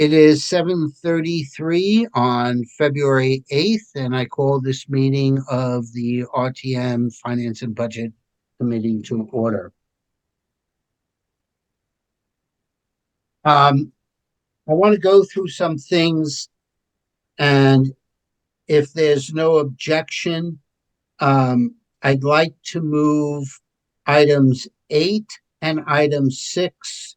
It is 7:33 on February 8th, and I call this meeting of the RTM Finance and Budget Committee to order. I want to go through some things, and if there's no objection, I'd like to move items 8 and item 6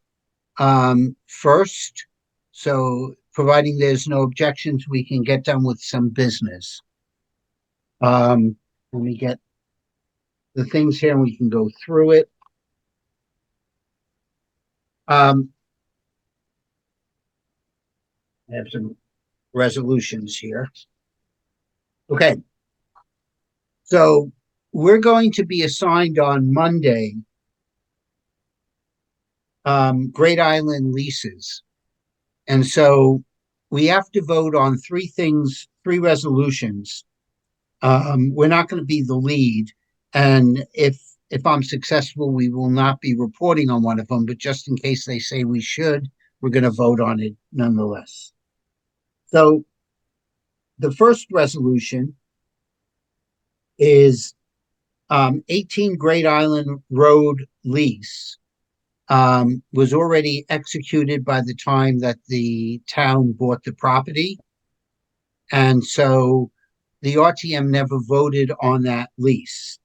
first. So providing there's no objections, we can get done with some business. Let me get the things here and we can go through it. I have some resolutions here. Okay. So we're going to be assigned on Monday Great Island leases. And so we have to vote on three resolutions. We're not going to be the lead. And if I'm successful, we will not be reporting on one of them. But just in case they say we should, we're going to vote on it nonetheless. So the first resolution is 18 Great Island Road lease. Was already executed by the time that the town bought the property. And so the RTM never voted on that lease.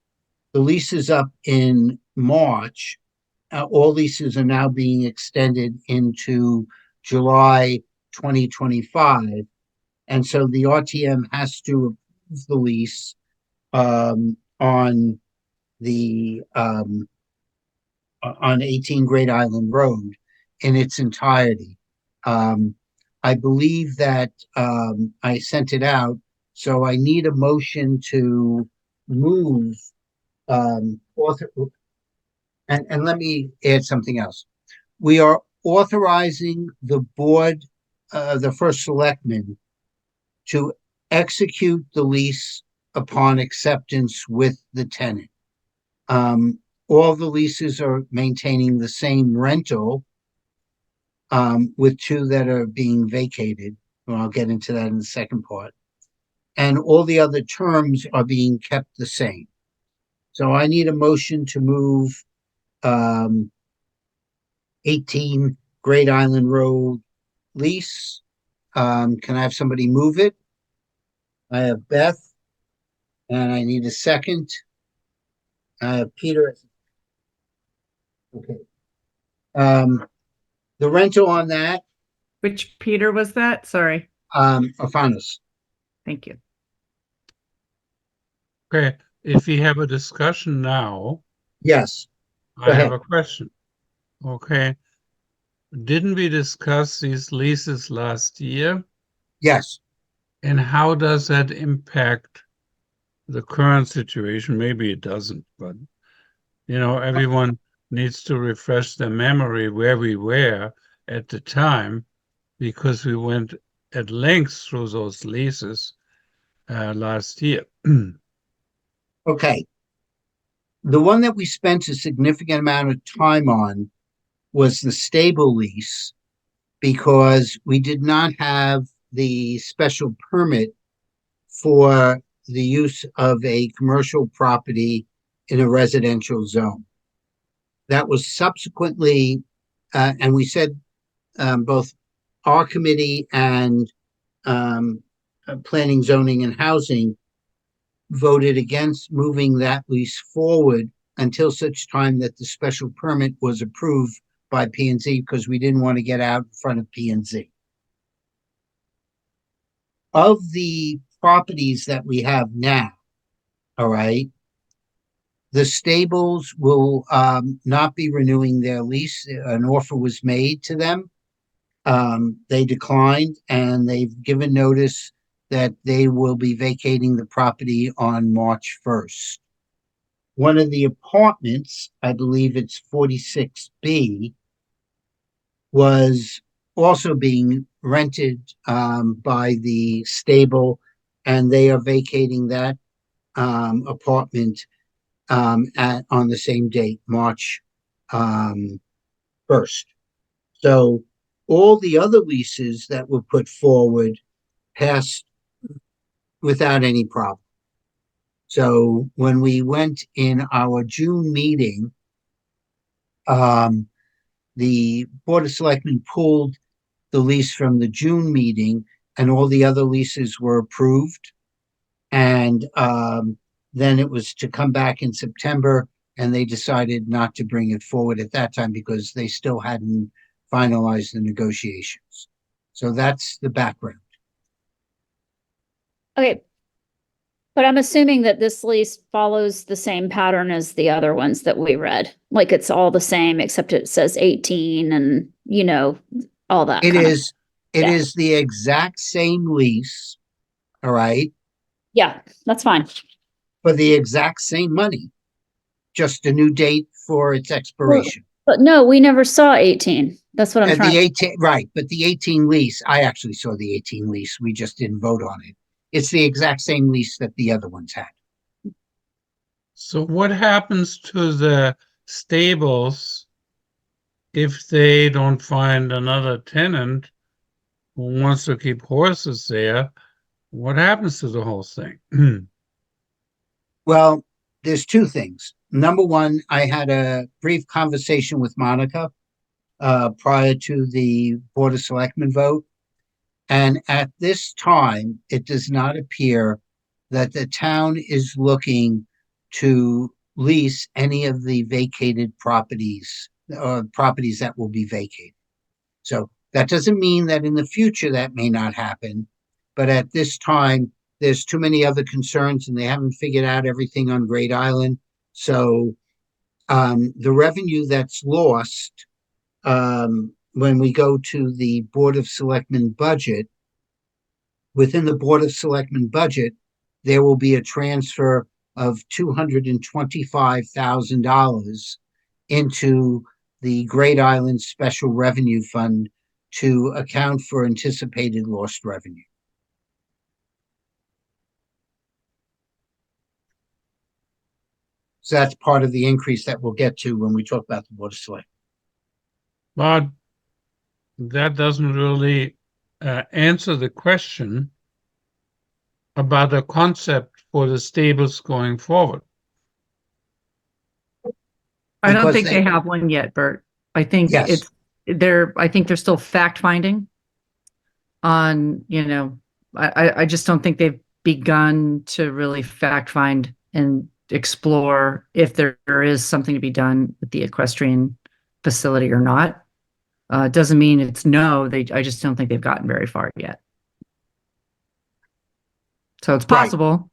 The lease is up in March. All leases are now being extended into July 2025. And so the RTM has to approve the lease on 18 Great Island Road in its entirety. I believe that I sent it out, so I need a motion to move and let me add something else. We are authorizing the board, the first selectman, to execute the lease upon acceptance with the tenant. All the leases are maintaining the same rental, with two that are being vacated. Well, I'll get into that in the second part. And all the other terms are being kept the same. So I need a motion to move 18 Great Island Road lease. Can I have somebody move it? I have Beth, and I need a second. I have Peter. Okay. The rental on that. Which Peter was that? Sorry. Alphanos. Thank you. Okay, if we have a discussion now. Yes. I have a question. Okay. Didn't we discuss these leases last year? Yes. And how does that impact the current situation? Maybe it doesn't, but everyone needs to refresh their memory where we were at the time, because we went at length through those leases last year. Okay. The one that we spent a significant amount of time on was the stable lease, because we did not have the special permit for the use of a commercial property in a residential zone. That was subsequently, and we said both our committee and Planning, Zoning, and Housing voted against moving that lease forward until such time that the special permit was approved by P&Z, because we didn't want to get out in front of P&Z. Of the properties that we have now, all right, the stables will not be renewing their lease. An offer was made to them. They declined, and they've given notice that they will be vacating the property on March 1st. One of the apartments, I believe it's 46B, was also being rented by the stable, and they are vacating that apartment on the same date, March 1st. So all the other leases that were put forward passed without any problem. So when we went in our June meeting, the Board of Selectmen pulled the lease from the June meeting, and all the other leases were approved. And then it was to come back in September, and they decided not to bring it forward at that time because they still hadn't finalized the negotiations. So that's the background. Okay. But I'm assuming that this lease follows the same pattern as the other ones that we read. Like it's all the same, except it says 18 and, all that. It is yeah. the exact same lease, all right, Yeah, that's fine. for the exact same money, just a new date for its expiration. But no, we never saw 18. That's what I'm trying The 18, right, but the 18 lease, I actually saw the 18 lease. We just didn't vote on it. It's the exact same lease that the other ones had. So what happens to the stables if they don't find another tenant who wants to keep horses there? What happens to the whole thing? Well, there's two things. Number one, I had a brief conversation with Monica prior to the Board of Selectmen vote. And at this time, it does not appear that the town is looking to lease any of the vacated properties or properties that will be vacated. So that doesn't mean that in the future that may not happen. But at this time, there's too many other concerns and they haven't figured out everything on Great Island. So the revenue that's lost when we go to the Board of Selectmen budget, within the Board of Selectmen budget, there will be a transfer of $225,000 into the Great Island Special Revenue Fund to account for anticipated lost revenue. So that's part of the increase that we'll get to when we talk about the Board of Selectmen. But that doesn't really answer the question about the concept for the stables going forward. I don't Because think they have one yet, Bert. I think Yes. I think they're still fact finding on, I just don't think they've begun to really fact find and explore if there is something to be done with the equestrian facility or not. It doesn't mean it's no, I just don't think they've gotten very far yet. So it's Right. possible.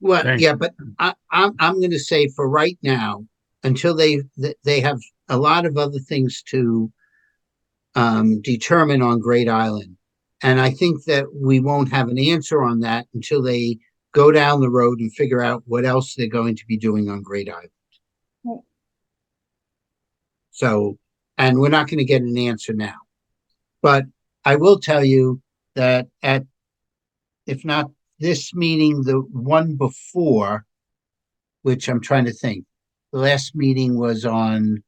Well, Thanks. yeah, but I'm going to say for right now, until they have a lot of other things to determine on Great Island, and I think that we won't have an answer on that until they go down the road and figure out what else they're going to be doing on Great Island. Right. So, and we're not going to get an answer now, but I will tell you that if not this meeting, the one before, which I'm trying to think, the last meeting was on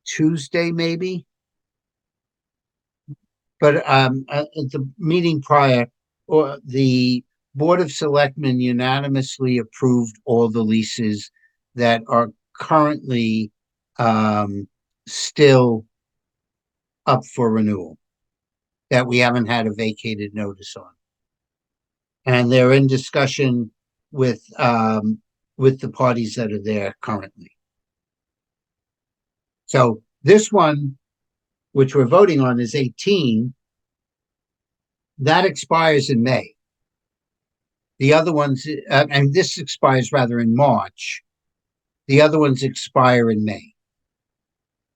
Tuesday, maybe. But the meeting prior, or the Board of Selectmen unanimously approved all the leases that are currently still up for renewal, that we haven't had a vacated notice on. And they're in discussion with the parties that are there currently. So this one, which we're voting on, is 18. That expires in May. The other ones, and this expires rather in March. The other ones expire in May.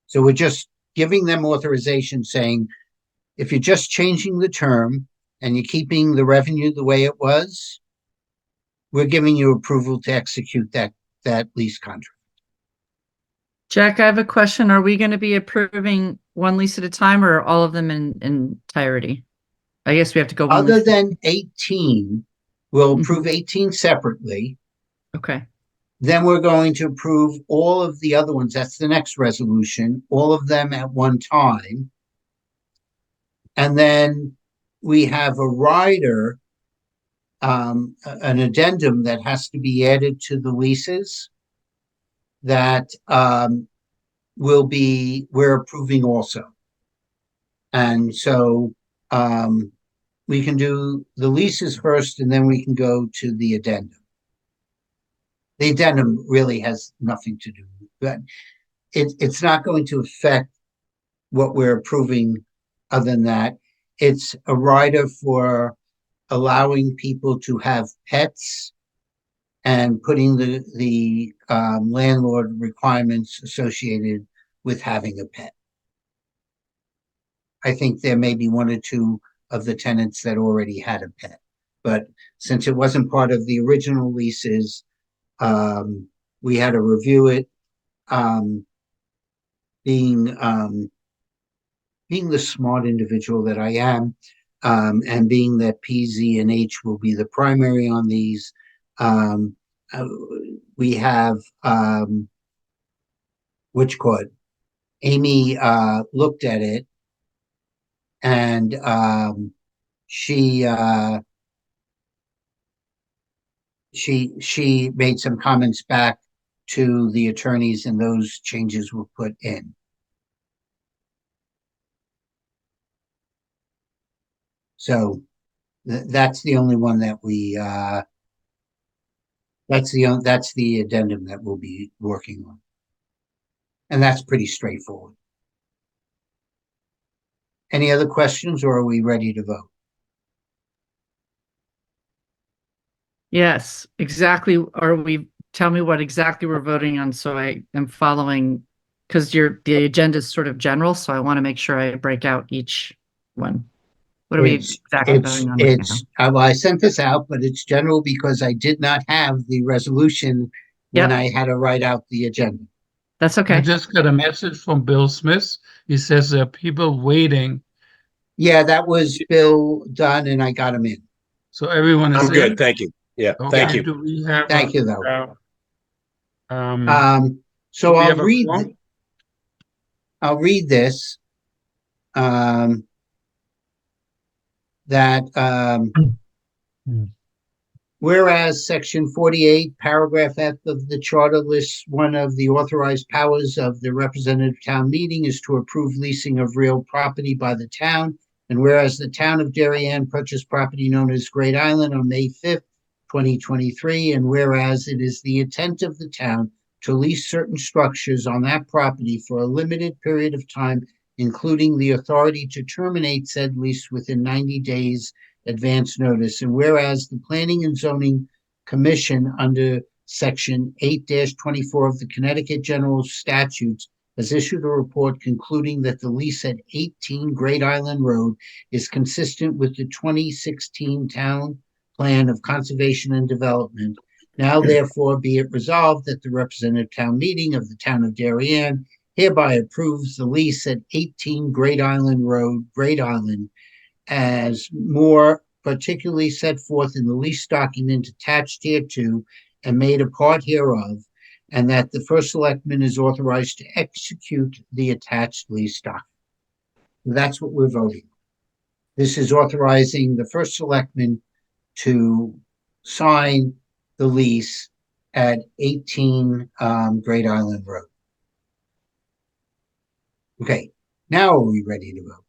So we're just giving them authorization saying, if you're just changing the term and you're keeping the revenue the way it was, we're giving you approval to execute that lease contract. Jack, I have a question. Are we going to be approving one lease at a time or all of them in entirety? I guess we have to go one Other lease. than 18, we'll Mhm. approve 18 separately. Okay. Then we're going to approve all of the other ones. That's the next resolution, all of them at one time. And then we have a rider, an addendum that has to be added to the leases that we're approving also. And so we can do the leases first, and then we can go to the addendum. The addendum really has nothing to do with that. It's not going to affect what we're approving other than that. It's a rider for allowing people to have pets and putting the landlord requirements associated with having a pet. I think there may be one or two of the tenants that already had a pet, but since it wasn't part of the original leases, we had to review it. Being the smart individual that I am, and being that P, Z, and H will be the primary on these, we have Amy looked at it, and she made some comments back to the attorneys, and those changes were put in. So that's the only one that we that's the addendum that we'll be working on, and that's pretty straightforward. Any other questions, or are we ready to vote? Yes, exactly. Tell me what exactly we're voting on, so I am following, because the agenda is sort of general, so I want to make sure I break out each one. What are we exactly voting on right now? Well, I sent this out, but it's general because I did not have the resolution when I had to write out the agenda. That's okay. I just got a message from Bill Smith. He says there are people waiting. Yeah, that was Bill Dunn, and I got him in. So everyone is I'm good, in? thank you. Yeah, Okay, thank you. do we have Thank you, though. do So we I'll have a read. quorum? I'll read this. Whereas Section 48, Paragraph F of the Charter lists one of the authorized powers of the representative town meeting is to approve leasing of real property by the town. And whereas the town of Darien purchased property known as Great Island on May 5th, 2023, and whereas it is the intent of the town to lease certain structures on that property for a limited period of time, including the authority to terminate said lease within 90 days advance notice. And whereas the Planning and Zoning Commission under Section 8-24 of the Connecticut General Statutes has issued a report concluding that the lease at 18 Great Island Road is consistent with the 2016 Town Plan of Conservation and Development. Now, therefore, be it resolved that the representative town meeting of the town of Darien hereby approves the lease at 18 Great Island Road, Great Island, as more particularly set forth in the lease document attached hereto and made a part hereof, and that the first selectman is authorized to execute the attached lease document. That's what we're voting. This is authorizing the first selectman to sign the lease at 18 Great Island Road. Okay, now are we ready to vote?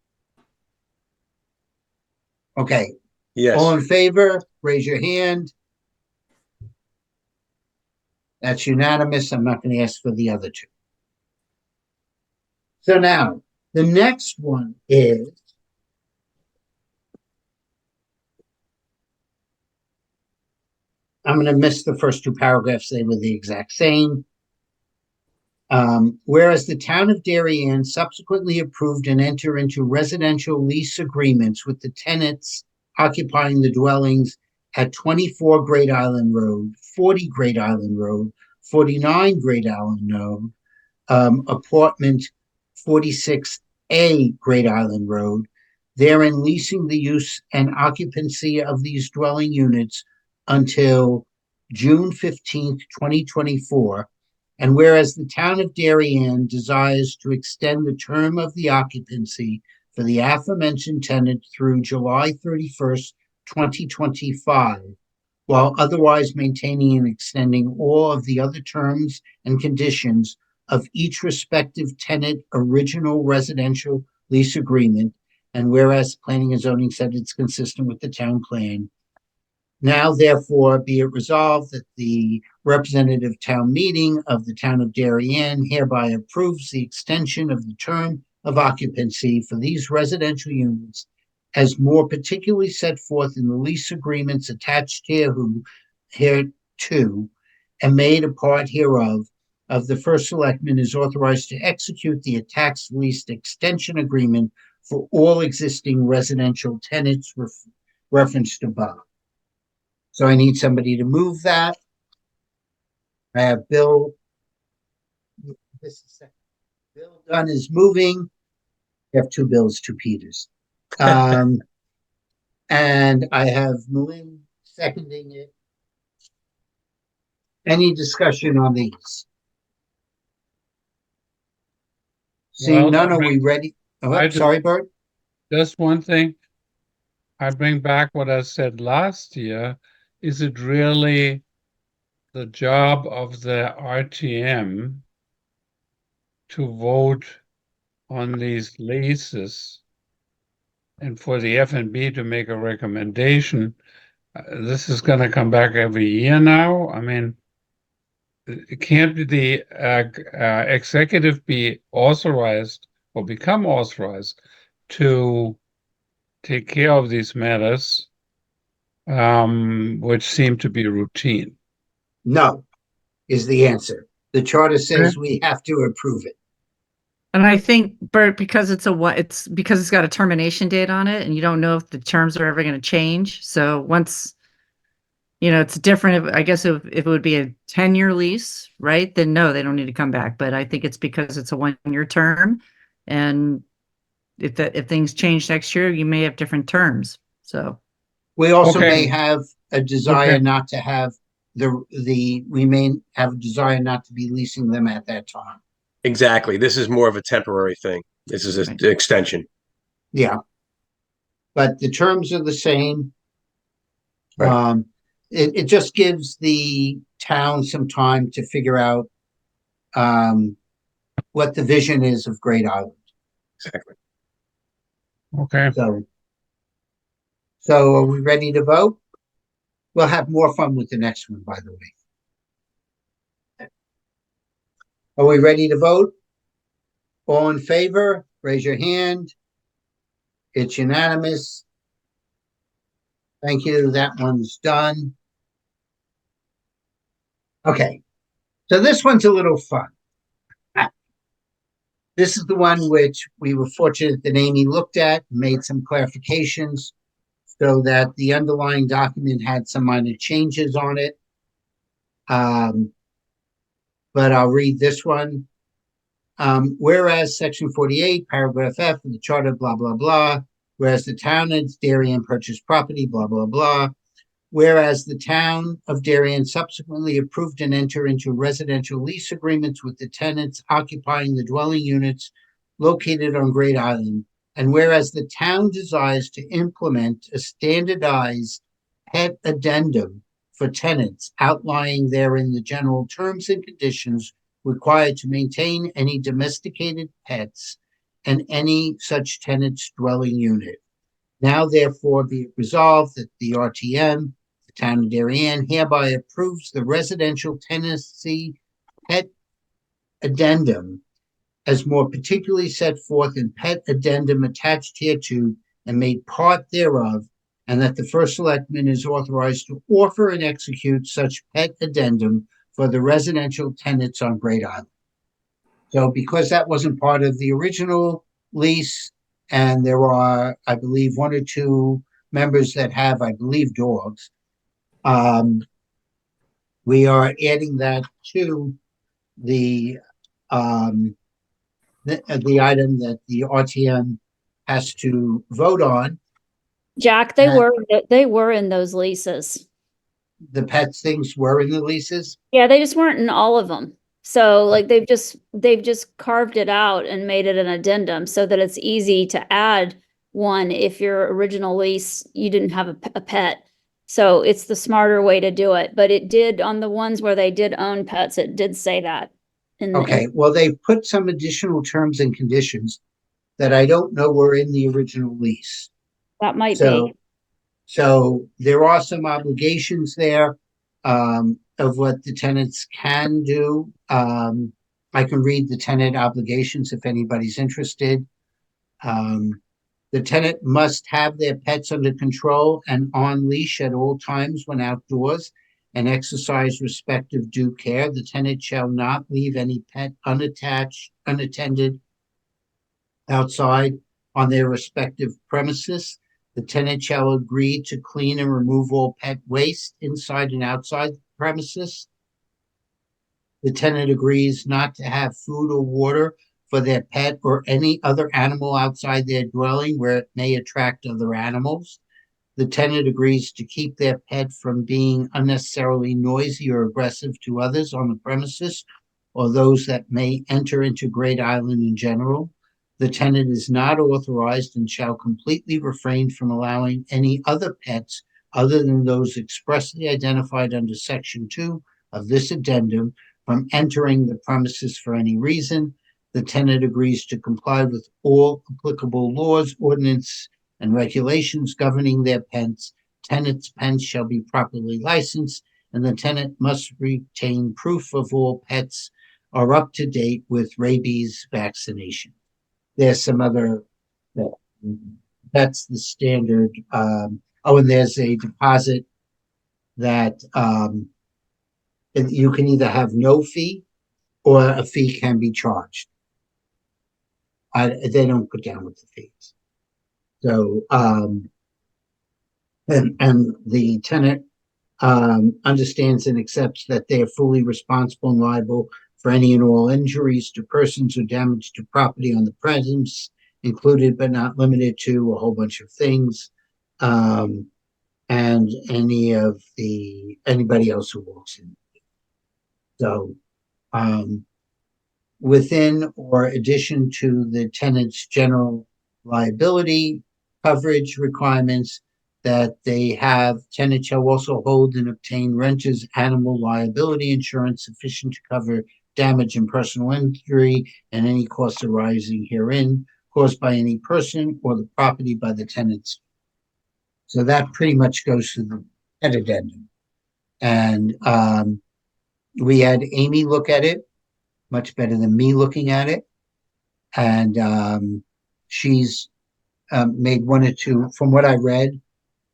Okay. Yes. All in favor, raise your hand. That's unanimous. I'm not going to ask for the other two. So now, the next one is I'm going to miss the first two paragraphs. They were the exact same. Whereas the town of Darien subsequently approved and entered into residential lease agreements with the tenants occupying the dwellings at 24 Great Island Road, 40 Great Island Road, 49 Great Island Road, apartment 46A Great Island Road, therein leasing the use and occupancy of these dwelling units until June 15th, 2024. And whereas the town of Darien desires to extend the term of the occupancy for the aforementioned tenant through July 31st, 2025, while otherwise maintaining and extending all of the other terms and conditions of each respective tenant original residential lease agreement, and whereas planning and zoning said it's consistent with the town plan, now therefore be it resolved that the representative town meeting of the town of Darien hereby approves the extension of the term of occupancy for these residential units as more particularly set forth in the lease agreements attached hereto and made a part hereof, of the first selectman is authorized to execute the attached lease extension agreement for all existing residential tenants referenced above. So I need somebody to move that. I have Bill. Bill Dunn is moving. I have two Bills, two Peters. And I have Malin seconding it. Any discussion on these? Seeing Well, none, are we ready? Oh, sorry, Bert. Just one thing. I bring back what I said last year. Is it really the job of the RTM to vote on these leases and for the F&B to make a recommendation? This is going to come back every year now. I mean, can't the executive be authorized or become authorized to take care of these matters, which seem to be routine? No, is the answer. The charter says we have to approve it. And I think, Bert, because it's because it's got a termination date on it, and you don't know if the terms are ever going to change. So once, it's different. I guess if it would be a 10-year lease, right? Then no, they don't need to come back. But I think it's because it's a 1-year term, and if things change next year, you may have different terms. So we also may have a desire not to have we may have a desire not to be leasing them at that time. Exactly. This is more of a temporary thing. This is an extension. Yeah. But the terms are the same. Right. It just gives the town some time to figure out what the vision is of Great Island. Exactly. Okay. So are we ready to vote? We'll have more fun with the next one, by the way. Are we ready to vote? All in favor, raise your hand. It's unanimous. Thank you. That one's done. Okay. So this one's a little fun. This is the one which we were fortunate that Amy looked at, made some clarifications so that the underlying document had some minor changes on it. But I'll read this one. Whereas Section 48, Paragraph F of the Charter, blah, blah, blah. Whereas the town of Darien purchased property, blah, blah, blah. Whereas the town of Darien subsequently approved and entered into residential lease agreements with the tenants occupying the dwelling units located on Great Island. And whereas the town desires to implement a standardized pet addendum for tenants outlining therein the general terms and conditions required to maintain any domesticated pets and any such tenant's dwelling unit. Now, therefore, be it resolved that the RTM, the town of Darien, hereby approves the residential tenancy pet addendum as more particularly set forth in pet addendum attached hereto and made part thereof, and that the first selectman is authorized to offer and execute such pet addendum for the residential tenants on Great Island. So because that wasn't part of the original lease, and there are, I believe, one or two members that have, I believe, dogs, we are adding that to the item that the RTM has to vote on. Jack, they were in those leases. the pets things were in the leases? Yeah, they just weren't in all of them. So like they've just carved it out and made it an addendum so that it's easy to add one if your original lease, you didn't have a pet. So it's the smarter way to do it. But it did, on the ones where they did own pets, it did say that. Okay, well, they've put some additional terms and conditions that I don't know were in the original lease. That might So, be. so there are some obligations there of what the tenants can do. I can read the tenant obligations if anybody's interested. The tenant must have their pets under control and on leash at all times when outdoors and exercise respective due care. The tenant shall not leave any pet unattended outside on their respective premises. The tenant shall agree to clean and remove all pet waste inside and outside the premises. The tenant agrees not to have food or water for their pet or any other animal outside their dwelling where it may attract other animals. The tenant agrees to keep their pet from being unnecessarily noisy or aggressive to others on the premises or those that may enter into Great Island in general. The tenant is not authorized and shall completely refrain from allowing any other pets other than those expressly identified under Section 2 of this addendum from entering the premises for any reason. The tenant agrees to comply with all applicable laws, ordinance, and regulations governing their pets. Tenants' pets shall be properly licensed, and the tenant must retain proof of all pets are up to date with rabies vaccination. There's some other, that's the standard. And there's a deposit that you can either have no fee or a fee can be charged. They don't put down with the fees. So, and the tenant understands and accepts that they are fully responsible and liable for any and all injuries to persons or damage to property on the premises, included but not limited to a whole bunch of things, and anybody else who walks in. So, within or addition to the tenant's general liability coverage requirements that they have, tenant shall also hold and obtain renter's animal liability insurance sufficient to cover damage and personal injury and any costs arising herein caused by any person or the property by the tenants. So that pretty much goes to the pet addendum. And we had Amy look at it, much better than me looking at it. And she's made one or two, from what I read,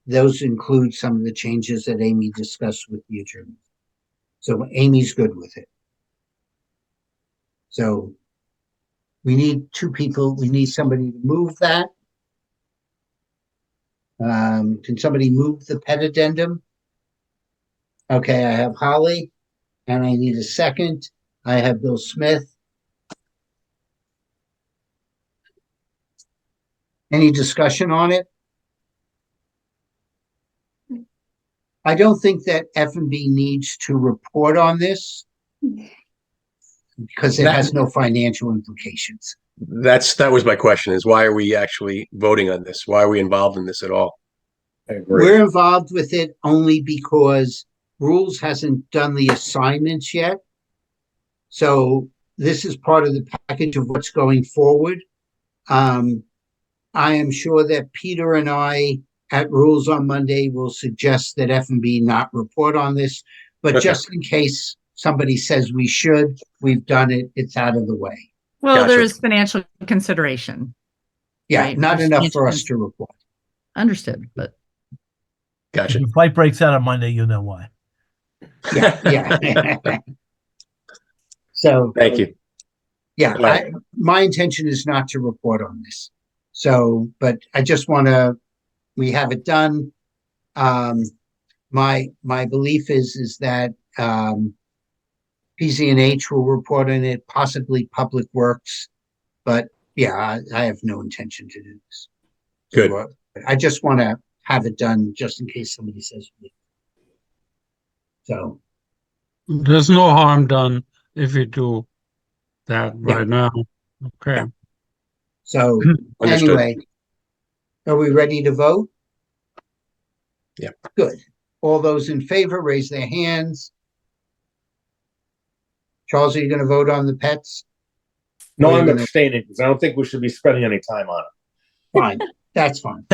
those include some of the changes that Amy discussed with the attorney. So Amy's good with it. So we need two people. We need somebody to move that. Can somebody move the pet addendum? Okay, I have Holly, and I need a second. I have Bill Smith. Any discussion on it? I don't think that F&B needs to report on this because it has no financial implications. That was my question, is why are we actually voting on this? Why are we involved in this at all? I agree. We're involved with it only because Rules hasn't done the assignments yet. So this is part of the package of what's going forward. I am sure that Peter and I at Rules on Monday will suggest that F&B not report on this, but Okay. just in case somebody says we should, we've done it, it's out of the way. Well, Gotcha. there is financial consideration. Yeah, Right. not There's enough for financial us to report. Understood, but If Gotcha. the fight breaks out on Monday, you know why. Yeah. So Thank you. yeah, Right. my intention is not to report on this. So, but I just want to, we have it done. My belief is that PZ&H will report on it, possibly Public Works, but yeah, I have no intention to do this. Good. So, I just want to have it done just in case somebody says. So, There's no harm done if you do that Yeah. right now. Okay. so Understood. anyway, are we ready to vote? Yeah. Good. All those in favor, raise their hands. Charles, are you going to vote on the pets? No, Or are you I'm gonna- abstaining because I don't think we should be spending any time on it. Fine, that's fine.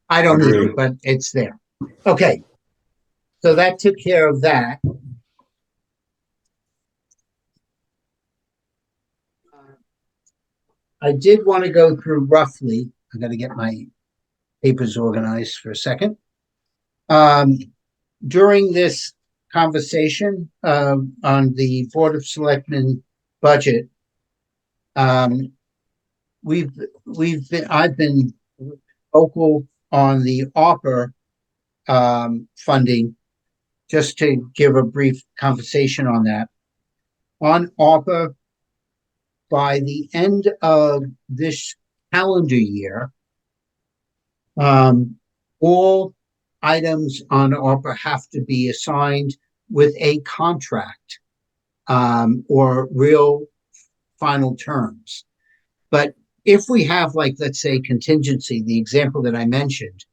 I don't Agreed. either, but it's there. Okay. So that took care of that. I did want to go through roughly, I got to get my papers organized for a second. During this conversation on the Board of Selectmen budget, I've been vocal on the ARPA funding, just to give a brief conversation on that. On ARPA, by the end of this calendar year, all items on ARPA have to be assigned with a contract or real final terms. But if we have, like, let's say, contingency, the example that I mentioned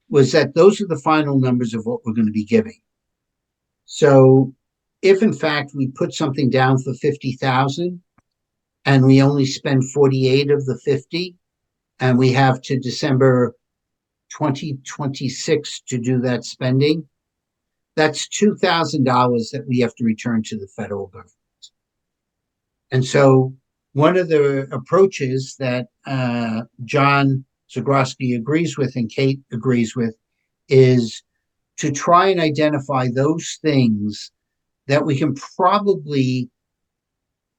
was that those are the final numbers of what we're going to be giving. So if in fact we put something down for 50,000 and we only spend 48 of the 50, and we have to December 2026 to do that spending, that's $2,000 that we have to return to the federal government. And so one of the approaches that John Zagroski agrees with and Kate agrees with is to try and identify those things that we can probably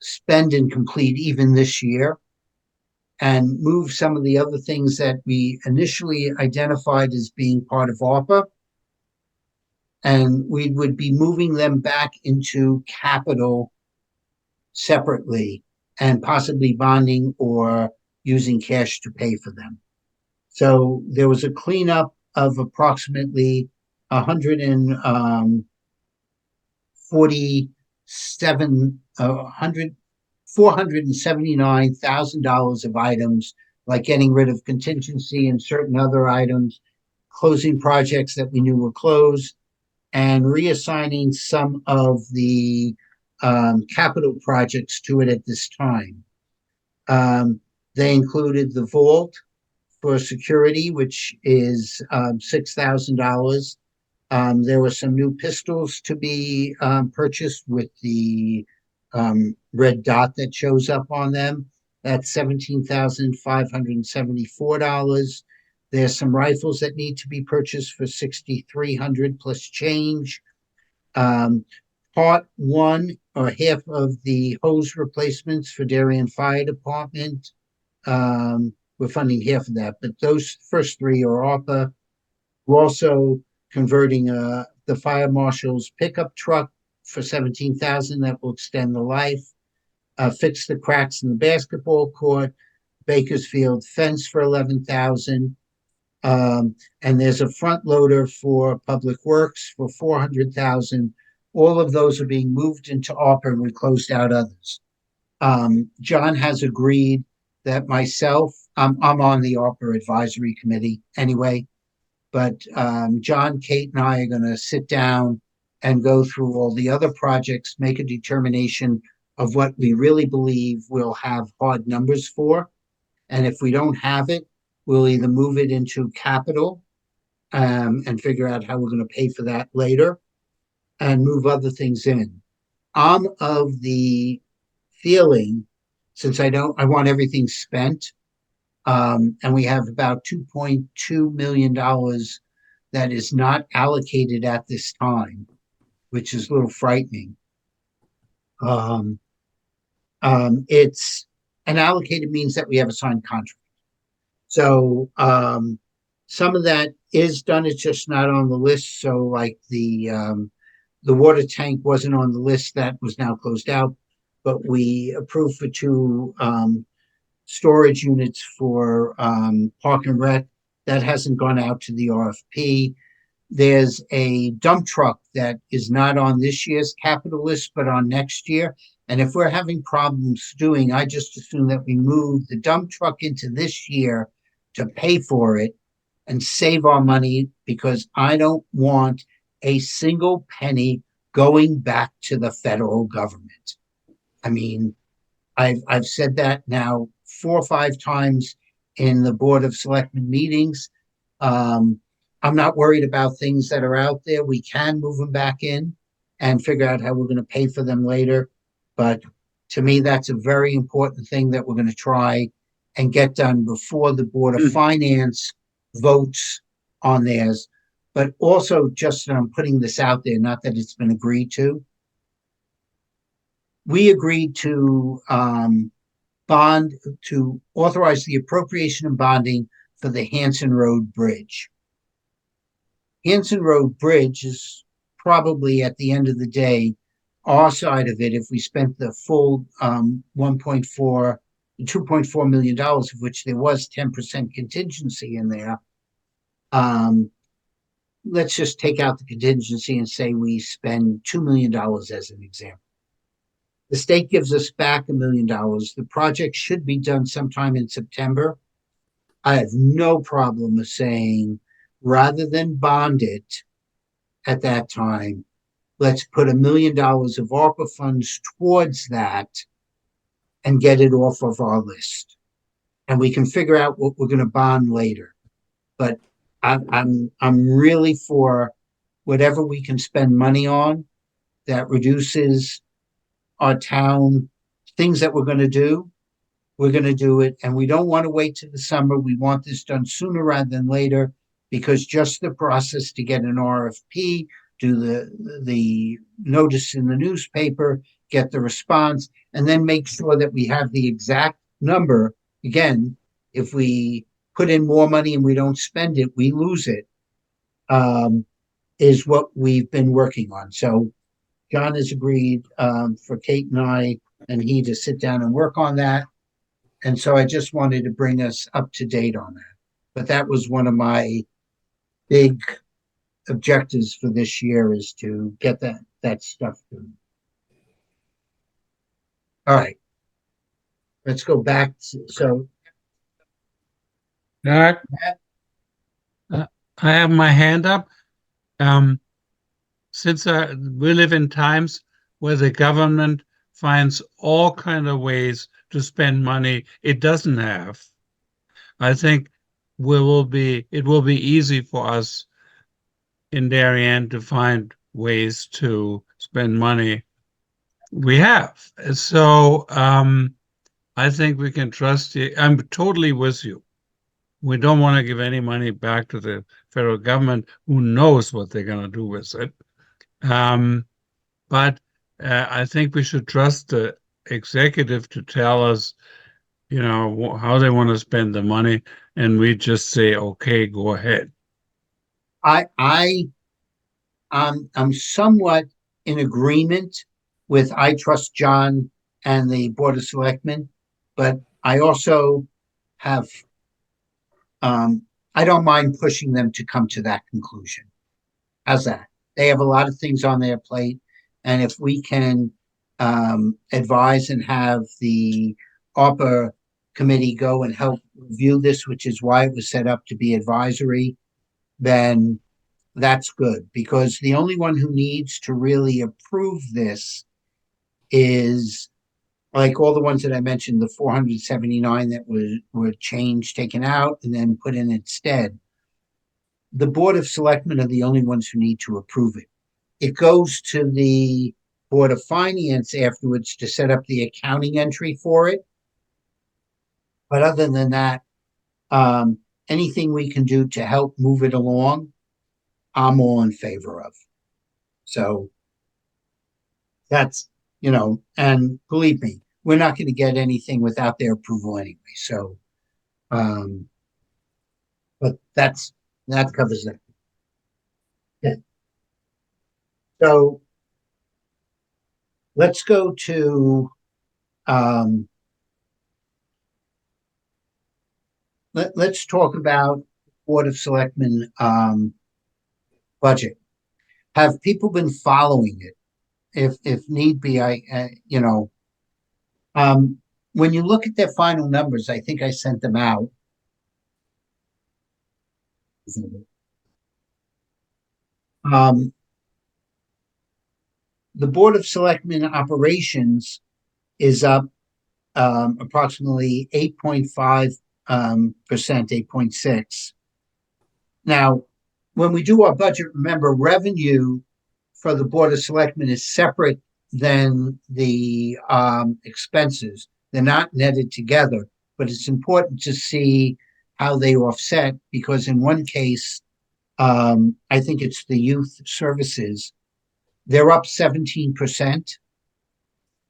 spend and complete even this year, and move some of the other things that we initially identified as being part of ARPA, and we would be moving them back into capital separately and possibly bonding or using cash to pay for them. So there was a cleanup of approximately 479,000 of items, like getting rid of contingency and certain other items, closing projects that we knew were closed, and reassigning some of the capital projects to it at this time. They included the vault for security, which is $6,000. There were some new pistols to be purchased with the red dot that shows up on them. That's $17,574. There's some rifles that need to be purchased for $6,300 plus change. Part one, or half of the hose replacements for Darien Fire Department, we're funding half of that, but those first three are ARPA. We're also converting the fire marshal's pickup truck for $17,000 that will extend the life. Fix the cracks in the basketball court, Bakersfield fence for $11,000. And there's a front loader for Public Works for $400,000. All of those are being moved into ARPA, and we closed out others. John has agreed that myself, I'm on the ARPA advisory committee anyway, but John, Kate, and I are going to sit down and go through all the other projects, make a determination of what we really believe we'll have hard numbers for. And if we don't have it, we'll either move it into capital and figure out how we're going to pay for that later, and move other things in. I'm of the feeling, since I want everything spent, and we have about $2.2 million that is not allocated at this time, which is a little frightening. It's unallocated means that we have a signed contract. So some of that is done, it's just not on the list. So like the water tank wasn't on the list, that was now closed out, but we approved for two storage units for Park and Rec. That hasn't gone out to the RFP. there's a dump truck that is not on this year's capital list, but on next year. And if we're having problems doing, I just assume that we move the dump truck into this year to pay for it and save our money, because I don't want a single penny going back to the federal government. I mean, I've said that now 4 or 5 times in the Board of Selectmen meetings. I'm not worried about things that are out there. We can move them back in and figure out how we're going to pay for them later. But to me, that's a very important thing that we're going to try and get done before the Board of Finance votes on theirs. But also, just I'm putting this out there, not that it's been agreed to. We agreed to bond, to authorize the appropriation and bonding for the Hanson Road Bridge. Hanson Road Bridge is probably, at the end of the day, our side of it, if we spent the full $2.4 million, of which there was 10% contingency in there. Let's just take out the contingency and say we spend $2 million as an example. The state gives us back $1 million. The project should be done sometime in September. I have no problem with saying, rather than bond it at that time, let's put $1 million of ARPA funds towards that and get it off of our list. And we can figure out what we're going to bond later. But I'm really for whatever we can spend money on that reduces our town, things that we're going to do. We're going to do it, and we don't want to wait till the summer. We want this done sooner rather than later, because just the process to get an RFP, do the notice in the newspaper, get the response, and then make sure that we have the exact number. Again, if we put in more money and we don't spend it, we lose it, is what we've been working on. So John has agreed for Kate and I and he to sit down and work on that. And so I just wanted to bring us up to date on that. But that was one of my big objectives for this year, is to get that stuff done. All right. Let's go back. So I have my hand up. Since we live in times where the government finds all kind of ways to spend money it doesn't have, I think it will be easy for us in Darien to find ways to spend money we have. So I think we can trust you. I'm totally with you. We don't want to give any money back to the federal government. Who knows what they're going to do with it? But I think we should trust the executive to tell us, how they want to spend the money, and we just say, okay, go ahead. I'm somewhat in agreement with, I trust John and the Board of Selectmen, but I also have, I don't mind pushing them to come to that conclusion. How's that? They have a lot of things on their plate. And if we can advise and have the ARPA committee go and help review this, which is why it was set up to be advisory, then that's good. Because the only one who needs to really approve this is, like all the ones that I mentioned, the 479 that were changed, taken out, and then put in instead. The Board of Selectmen are the only ones who need to approve it. It goes to the Board of Finance afterwards to set up the accounting entry for it. But other than that, anything we can do to help move it along, I'm all in favor of. So that's, and believe me, we're not going to get anything without their approval anyway. So, but that covers that. Yeah. So let's go to, let's talk about Board of Selectmen budget. Have people been following it? If need be, when you look at their final numbers, I think I sent them out. The Board of Selectmen operations is up approximately 8.5%, 8.6. Now, when we do our budget, remember, revenue for the Board of Selectmen is separate than the expenses. They're not netted together, but it's important to see how they offset, because in one case, I think it's the youth services, they're up 17%,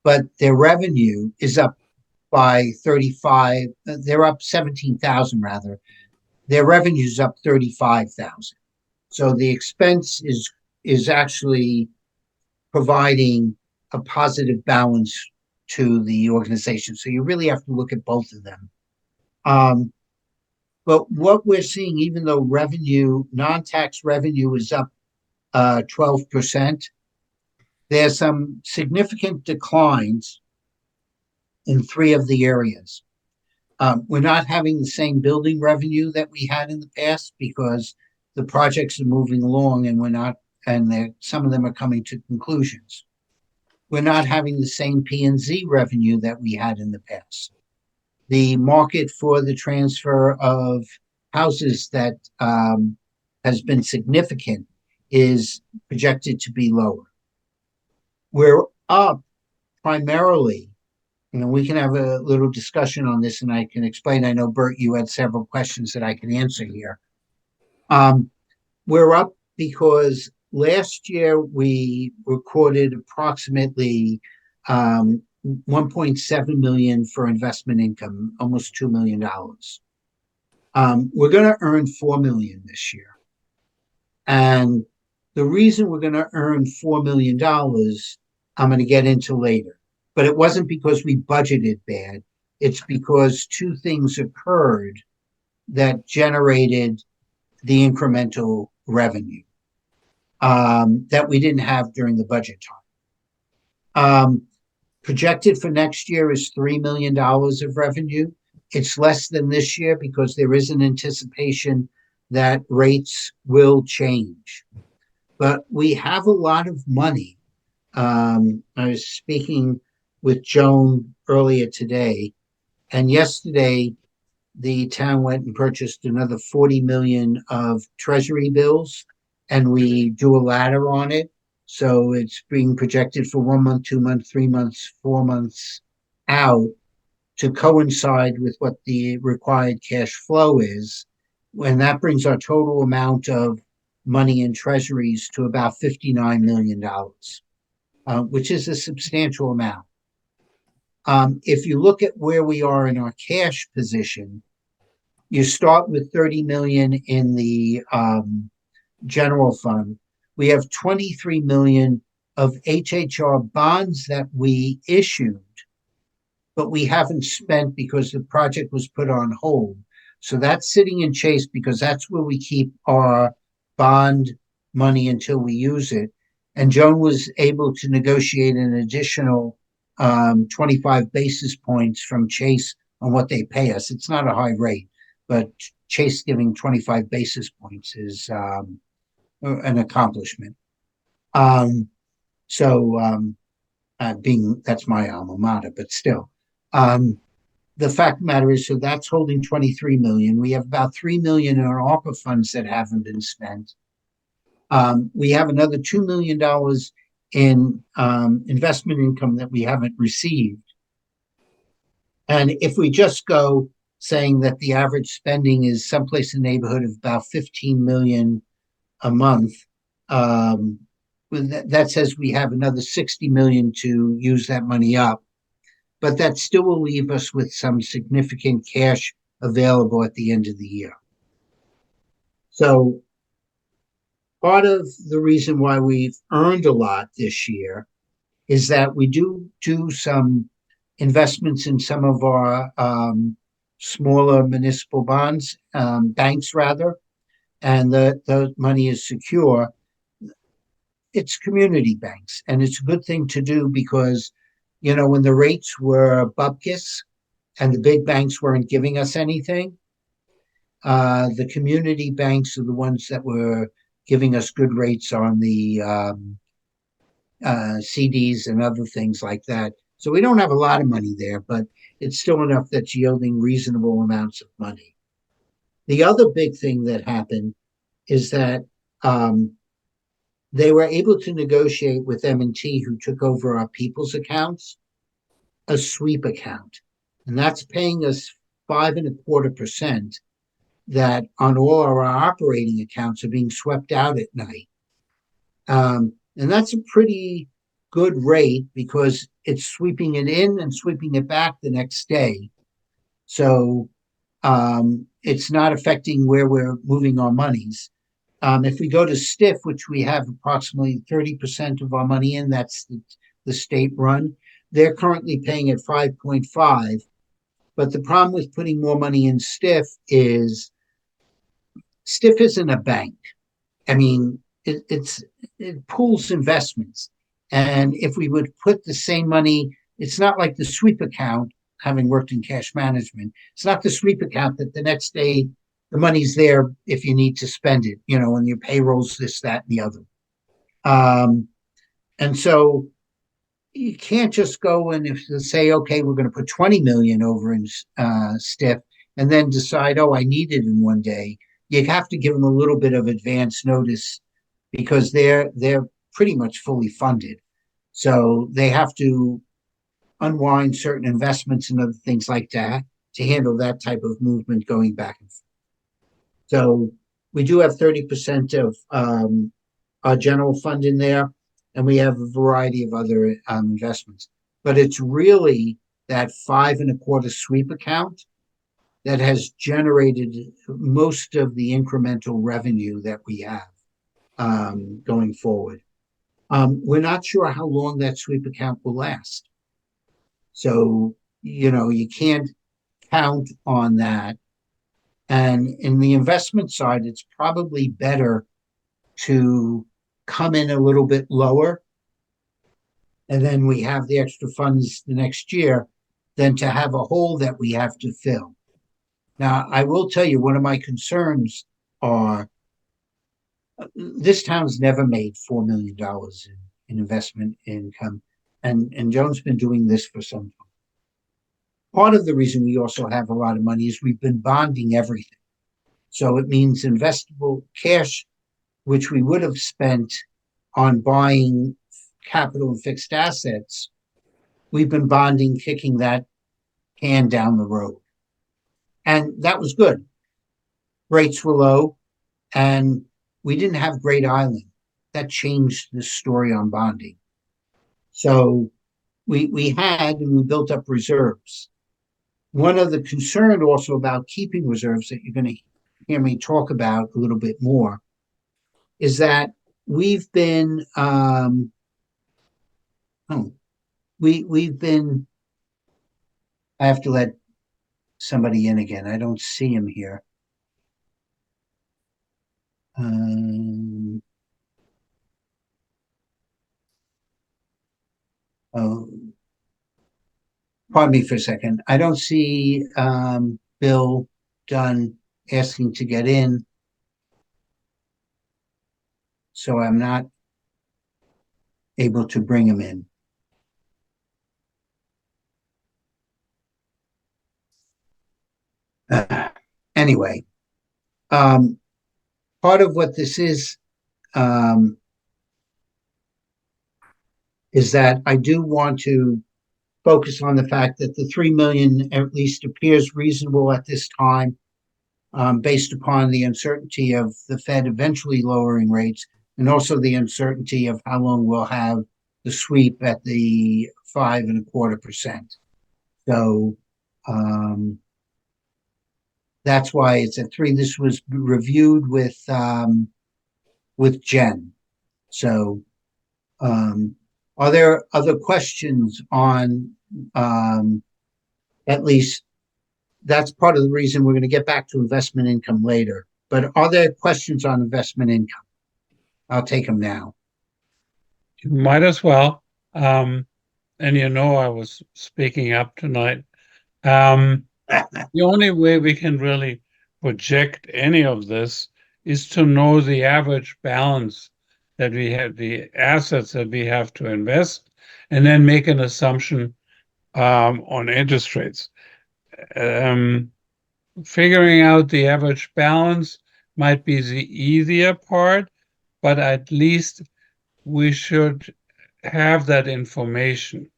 but their revenue is up by 35. They're up 17,000 rather. Their revenue is up 35,000. So the expense is actually providing a positive balance to the organization. So you really have to look at both of them. But what we're seeing, even though revenue, non-tax revenue is up 12%, there's some significant declines in 3 of the areas. We're not having the same building revenue that we had in the past because the projects are moving along and some of them are coming to conclusions. We're not having the same P&Z revenue that we had in the past. The market for the transfer of houses that has been significant is projected to be lower. We're up primarily, we can have a little discussion on this and I can explain. I know, Bert, you had several questions that I can answer here. We're up because last year we recorded approximately 1.7 million for investment income, almost $2 million. We're going to earn 4 million this year. And the reason we're going to earn $4 million, I'm going to get into later. But it wasn't because we budgeted bad. It's because 2 things occurred that generated the incremental revenue that we didn't have during the budget time. Projected for next year is $3 million of revenue. It's less than this year because there is an anticipation that rates will change. But we have a lot of money. I was speaking with Joan earlier today, and yesterday the town went and purchased another 40 million of treasury bills, and we do a ladder on it. So it's being projected for 1 month, 2 months, 3 months, 4 months out to coincide with what the required cash flow is. And that brings our total amount of money in treasuries to about $59 million, which is a substantial amount. If you look at where we are in our cash position, you start with 30 million in the general fund. We have 23 million of HHR bonds that we issued, but we haven't spent because the project was put on hold. So that's sitting in Chase because that's where we keep our bond money until we use it. And Joan was able to negotiate an additional 25 basis points from Chase on what they pay us. It's not a high rate, but Chase giving 25 basis points is an accomplishment. That's my alma mater, but still. The fact of the matter is, so that's holding 23 million. We have about 3 million in our ARPA funds that haven't been spent. We have another $2 million in investment income that we haven't received. And if we just go saying that the average spending is someplace in the neighborhood of about 15 million a month, that says we have another 60 million to use that money up. But that still will leave us with some significant cash available at the end of the year. So part of the reason why we've earned a lot this year is that we do some investments in some of our smaller municipal bonds, banks rather, and the money is secure. it's community banks, and it's a good thing to do because, when the rates were bupkis and the big banks weren't giving us anything, the community banks are the ones that were giving us good rates on the CDs and other things like that. So we don't have a lot of money there, but it's still enough that's yielding reasonable amounts of money. The other big thing that happened is that they were able to negotiate with M&T, who took over our people's accounts, a sweep account. And that's paying us 5.25% that on all our operating accounts are being swept out at night. And that's a pretty good rate because it's sweeping it in and sweeping it back the next day. So it's not affecting where we're moving our monies. If we go to STIF, which we have approximately 30% of our money in, that's the state run, they're currently paying at 5.5. But the problem with putting more money in STIF is STIF isn't a bank. I mean, it pools investments. And if we would put the same money, it's not like the sweep account, having worked in cash management, it's not the sweep account that the next day the money's there if you need to spend it, when your payroll's this, that, and the other. And so you can't just go and say, okay, we're going to put 20 million over in STIF and then decide, oh, I need it in one day. You have to give them a little bit of advance notice because they're pretty much fully funded. So they have to unwind certain investments and other things like that to handle that type of movement going back and forth. So we do have 30% of our general fund in there, and we have a variety of other investments. But it's really that 5.25 sweep account that has generated most of the incremental revenue that we have going forward. We're not sure how long that sweep account will last. So, you can't count on that. And in the investment side, it's probably better to come in a little bit lower, and then we have the extra funds the next year, than to have a hole that we have to fill. Now, I will tell you, one of my concerns are this town's never made $4 million in investment income, and Joan's been doing this for some time. Part of the reason we also have a lot of money is we've been bonding everything. So it means investable cash, which we would have spent on buying capital and fixed assets, we've been bonding, kicking that can down the road. And that was good. Rates were low, and we didn't have Great Island. That changed the story on bonding. So we had, and we built up reserves. One of the concern also about keeping reserves that you're going to hear me talk about a little bit more is that we've been we've been I have to let somebody in again. I don't see him here. Oh, pardon me for a second. I don't see Bill Dunn asking to get in, so I'm not able to bring him in. Anyway, part of what this is that I do want to focus on the fact that the 3 million at least appears reasonable at this time, based upon the uncertainty of the Fed eventually lowering rates, and also the uncertainty of how long we'll have the sweep at the 5.25%. So that's why it's at 3. This was reviewed with Jen. So are there other questions on at least that's part of the reason we're going to get back to investment income later. But are there questions on investment income? I'll take them now. Might as well. And you know, I was speaking up tonight. The only way we can really project any of this is to know the average balance that we have, the assets that we have to invest, and then make an assumption on interest rates. Figuring out the average balance might be the easier part, but at least we should have that information.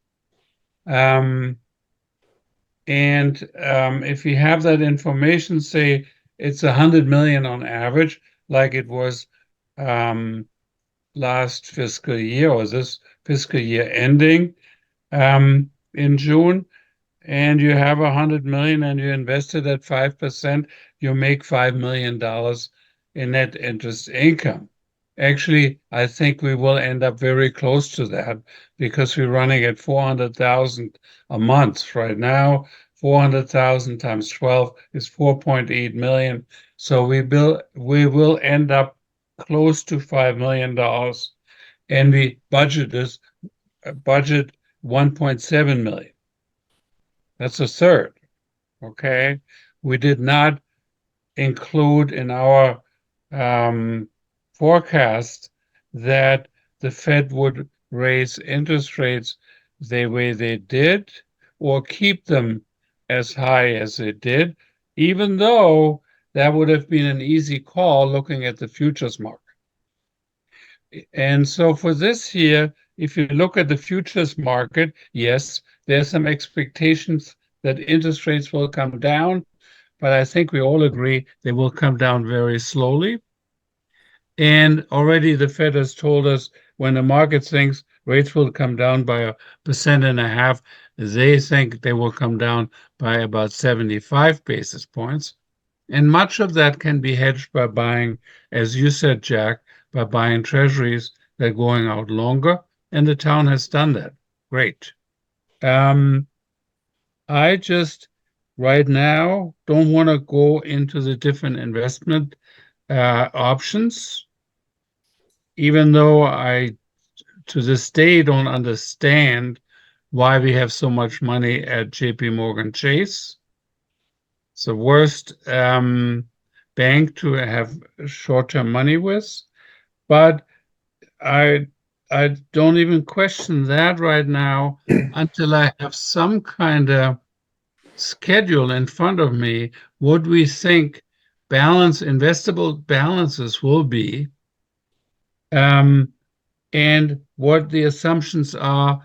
If we have that information, say it's 100 million on average, like it was last fiscal year or this fiscal year ending in June, and you have 100 million and you invested at 5%, you make $5 million in net interest income. Actually, I think we will end up very close to that because we're running at 400,000 a month right now. 400,000 times 12 is 4.8 million. So we will end up close to $5 million, and we budget 1.7 million. That's a third. Okay, we did not include in our forecast that the Fed would raise interest rates the way they did or keep them as high as they did, even though that would have been an easy call looking at the futures market. And so for this year, if you look at the futures market, yes, there's some expectations that interest rates will come down, but I think we all agree they will come down very slowly. And already the Fed has told us when the market thinks rates will come down by 1.5%, they think they will come down by about 75 basis points. And much of that can be hedged by buying, as you said, Jack, by buying treasuries that are going out longer. And the town has done that. Great. I just right now don't want to go into the different investment options, even though I, to this day, don't understand why we have so much money at JP Morgan Chase. It's the worst bank to have short-term money with, but I don't even question that right now until I have some kind of schedule in front of me what we think investable balances will be, and what the assumptions are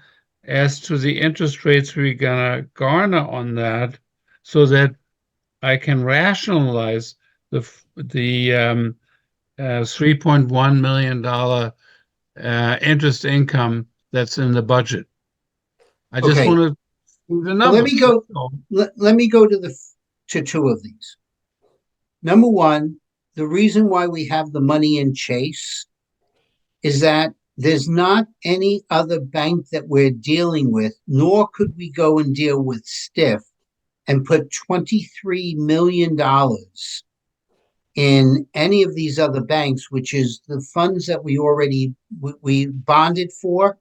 as to the interest rates we're gonna garner on that, so that I can rationalize the $3.1 million interest income that's in the budget. I just Okay. want to see the Well, numbers. let me go to two of these. Number one, the reason why we have the money in Chase is that there's not any other bank that we're dealing with, nor could we go and deal with Stiff and put $23 million in any of these other banks, which is the funds that we bonded for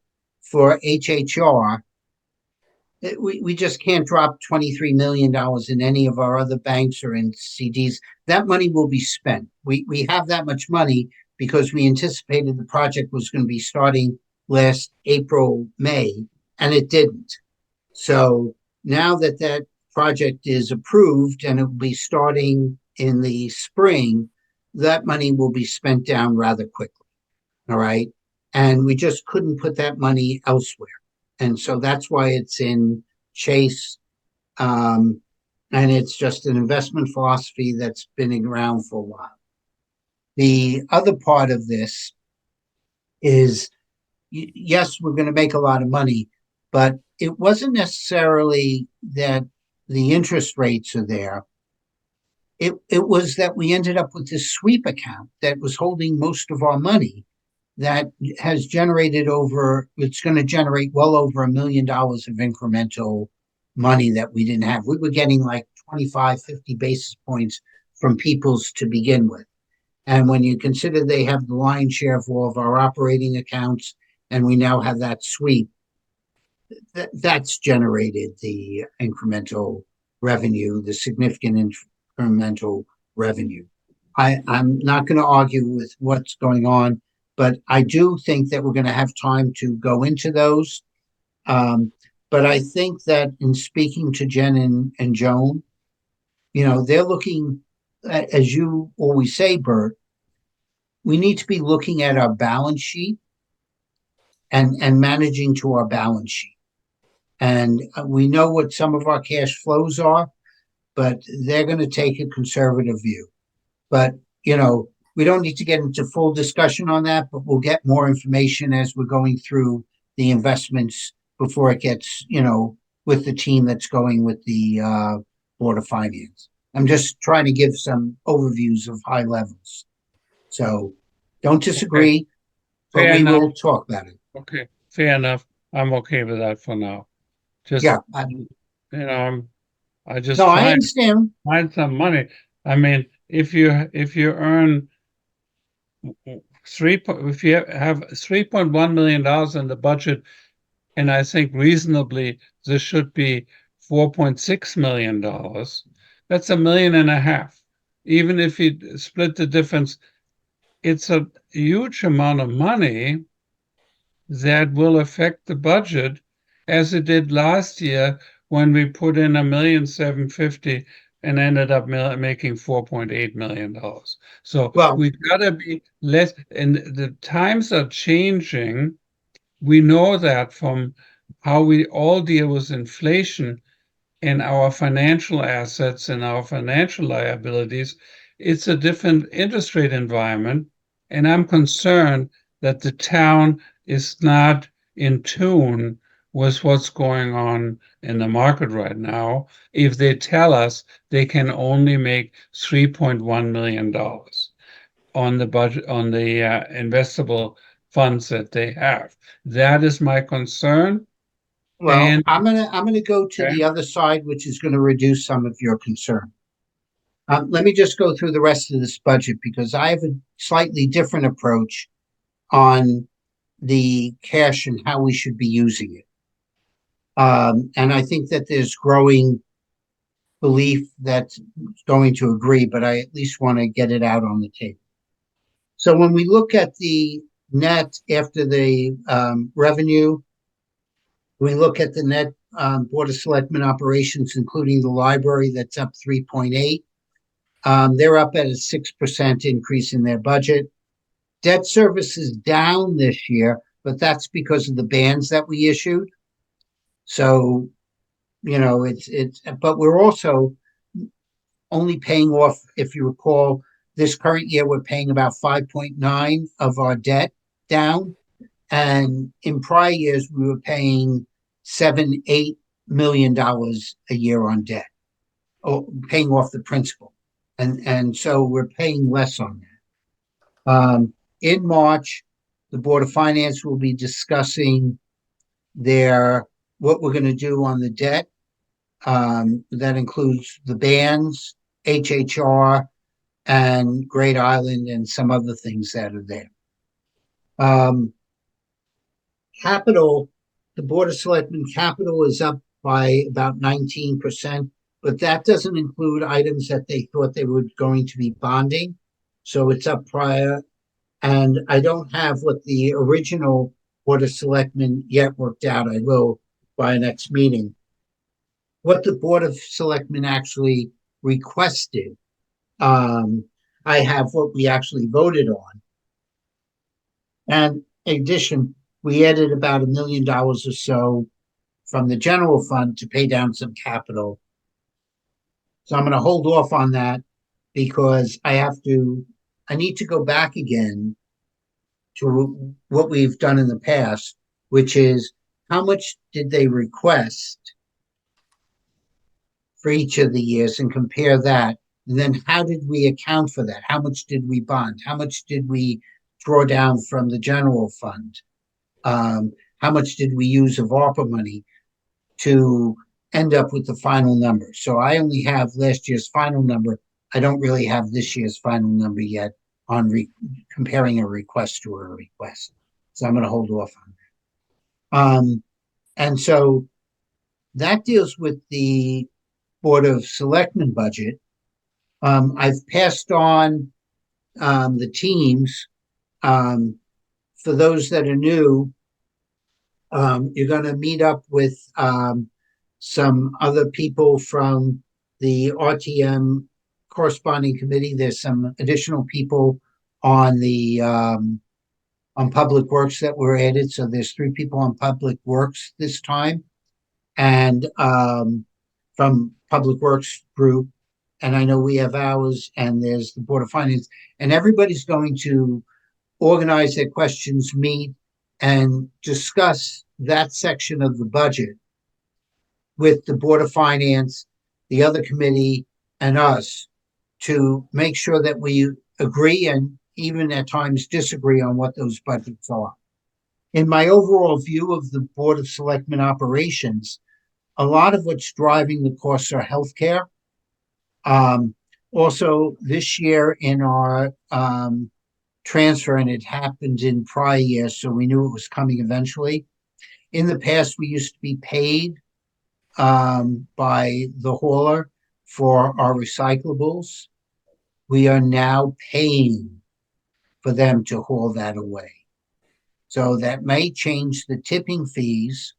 HHR. We just can't drop $23 million in any of our other banks or in CDs. That money will be spent. We have that much money because we anticipated the project was going to be starting last April, May, and it didn't. So now that project is approved and it will be starting in the spring, that money will be spent down rather quickly. All right. And we just couldn't put that money elsewhere. And so that's why it's in Chase. And it's just an investment philosophy that's been around for a while. The other part of this is, yes, we're going to make a lot of money, but it wasn't necessarily that the interest rates are there. It was that we ended up with this sweep account that was holding most of our money that has generated it's going to generate well over $1 million of incremental money that we didn't have. We were getting like 25, 50 basis points from People's to begin with. And when you consider they have the lion's share of all of our operating accounts and we now have that sweep, that's generated the incremental revenue, the significant incremental revenue. I'm not going to argue with what's going on, but I do think that we're going to have time to go into those. But I think that in speaking to Jen and Joan, they're looking at, as you always say, Bert, we need to be looking at our balance sheet and managing to our balance sheet. And we know what some of our cash flows are, but they're going to take a conservative view. But, we don't need to get into full discussion on that, but we'll get more information as we're going through the investments before it gets, with the team that's going with the Board of Finance. I'm just trying to give some overviews of high levels. So don't disagree, but Fair we enough. will talk about it. Okay, fair enough. I'm okay with that for now. Just, Yeah. I just No, I find understand. some money. I mean, if you earn if you have $3.1 million in the budget, and I think reasonably this should be $4.6 million, that's $1.5 million. Even if you split the difference, it's a huge amount of money that will affect the budget, as it did last year when we put in $1,750,000 and ended up making $4.8 million. So we gotta be less, and the times are changing. We know that from how we all deal with inflation in our financial assets and our financial liabilities. It's a different interest rate environment, and I'm concerned that the town is not in tune with what's going on in the market right now if they tell us they can only make $3.1 million on the budget, on the investable funds that they have. That is my concern. Well, And I'm gonna go to Okay. the other side, which is going to reduce some of your concern. Let me just go through the rest of this budget because I have a slightly different approach on the cash and how we should be using it. And I think that there's growing belief that's going to agree, but I at least want to get it out on the table. So when we look at the net after the revenue, we look at the net Board of Selectmen operations, including the library, that's up 3.8. They're up at a 6% increase in their budget. Debt service is down this year, but that's because of the bans that we issued. So, but we're also only paying off, if you recall, this current year, we're paying about 5.9 of our debt down. And in prior years, we were paying $7-8 million a year on debt, or paying off the principal. And so we're paying less on that. In March, the Board of Finance will be discussing what we're going to do on the debt. That includes the bans, HHR, and Great Island, and some other things that are there. Capital, the Board of Selectmen capital is up by about 19%, but that doesn't include items that they thought they were going to be bonding. So it's up prior. And I don't have what the original Board of Selectmen yet worked out. I will by next meeting. What the Board of Selectmen actually requested, I have what we actually voted on. And in addition, we added about $1 million or so from the general fund to pay down some capital. So I'm going to hold off on that because I need to go back again to what we've done in the past, which is how much did they request for each of the years and compare that. And then how did we account for that? How much did we bond? How much did we draw down from the general fund? How much did we use of ARPA money to end up with the final number? So I only have last year's final number. I don't really have this year's final number yet on comparing a request to a request. So I'm going to hold off on that. And so that deals with the Board of Selectmen budget. I've passed on the teams. For those that are new, you're going to meet up with some other people from the RTM corresponding committee. There's some additional people on the on Public Works that were added. So there's 3 people on Public Works this time, and from Public Works group. And I know we have ours, and there's the Board of Finance, and everybody's going to organize their questions, meet, and discuss that section of the budget with the Board of Finance, the other committee, and us to make sure that we agree and even at times disagree on what those budgets are. In my overall view of the Board of Selectmen operations, a lot of what's driving the costs are healthcare. Also, this year in our transfer, and it happened in prior years, so we knew it was coming eventually. In the past, we used to be paid by the hauler for our recyclables. We are now paying for them to haul that away. So that may change the tipping fees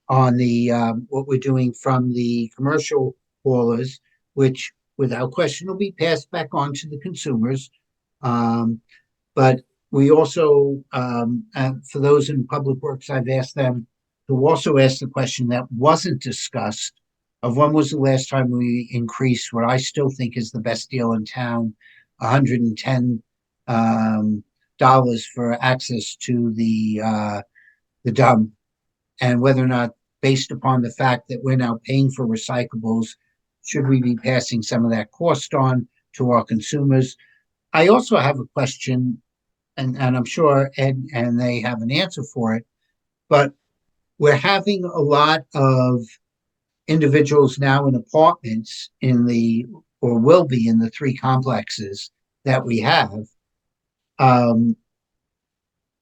on the what we're doing from the commercial haulers, which without question will be passed back on to the consumers. But we also, for those in Public Works, I've asked them to also ask the question that wasn't discussed of when was the last time we increased what I still think is the best deal in town, $110 for access to the dump, and whether or not, based upon the fact that we're now paying for recyclables, should we be passing some of that cost on to our consumers? I also have a question, and I'm sure Ed and they have an answer for it, but we're having a lot of individuals now in apartments or will be in the 3 complexes that we have.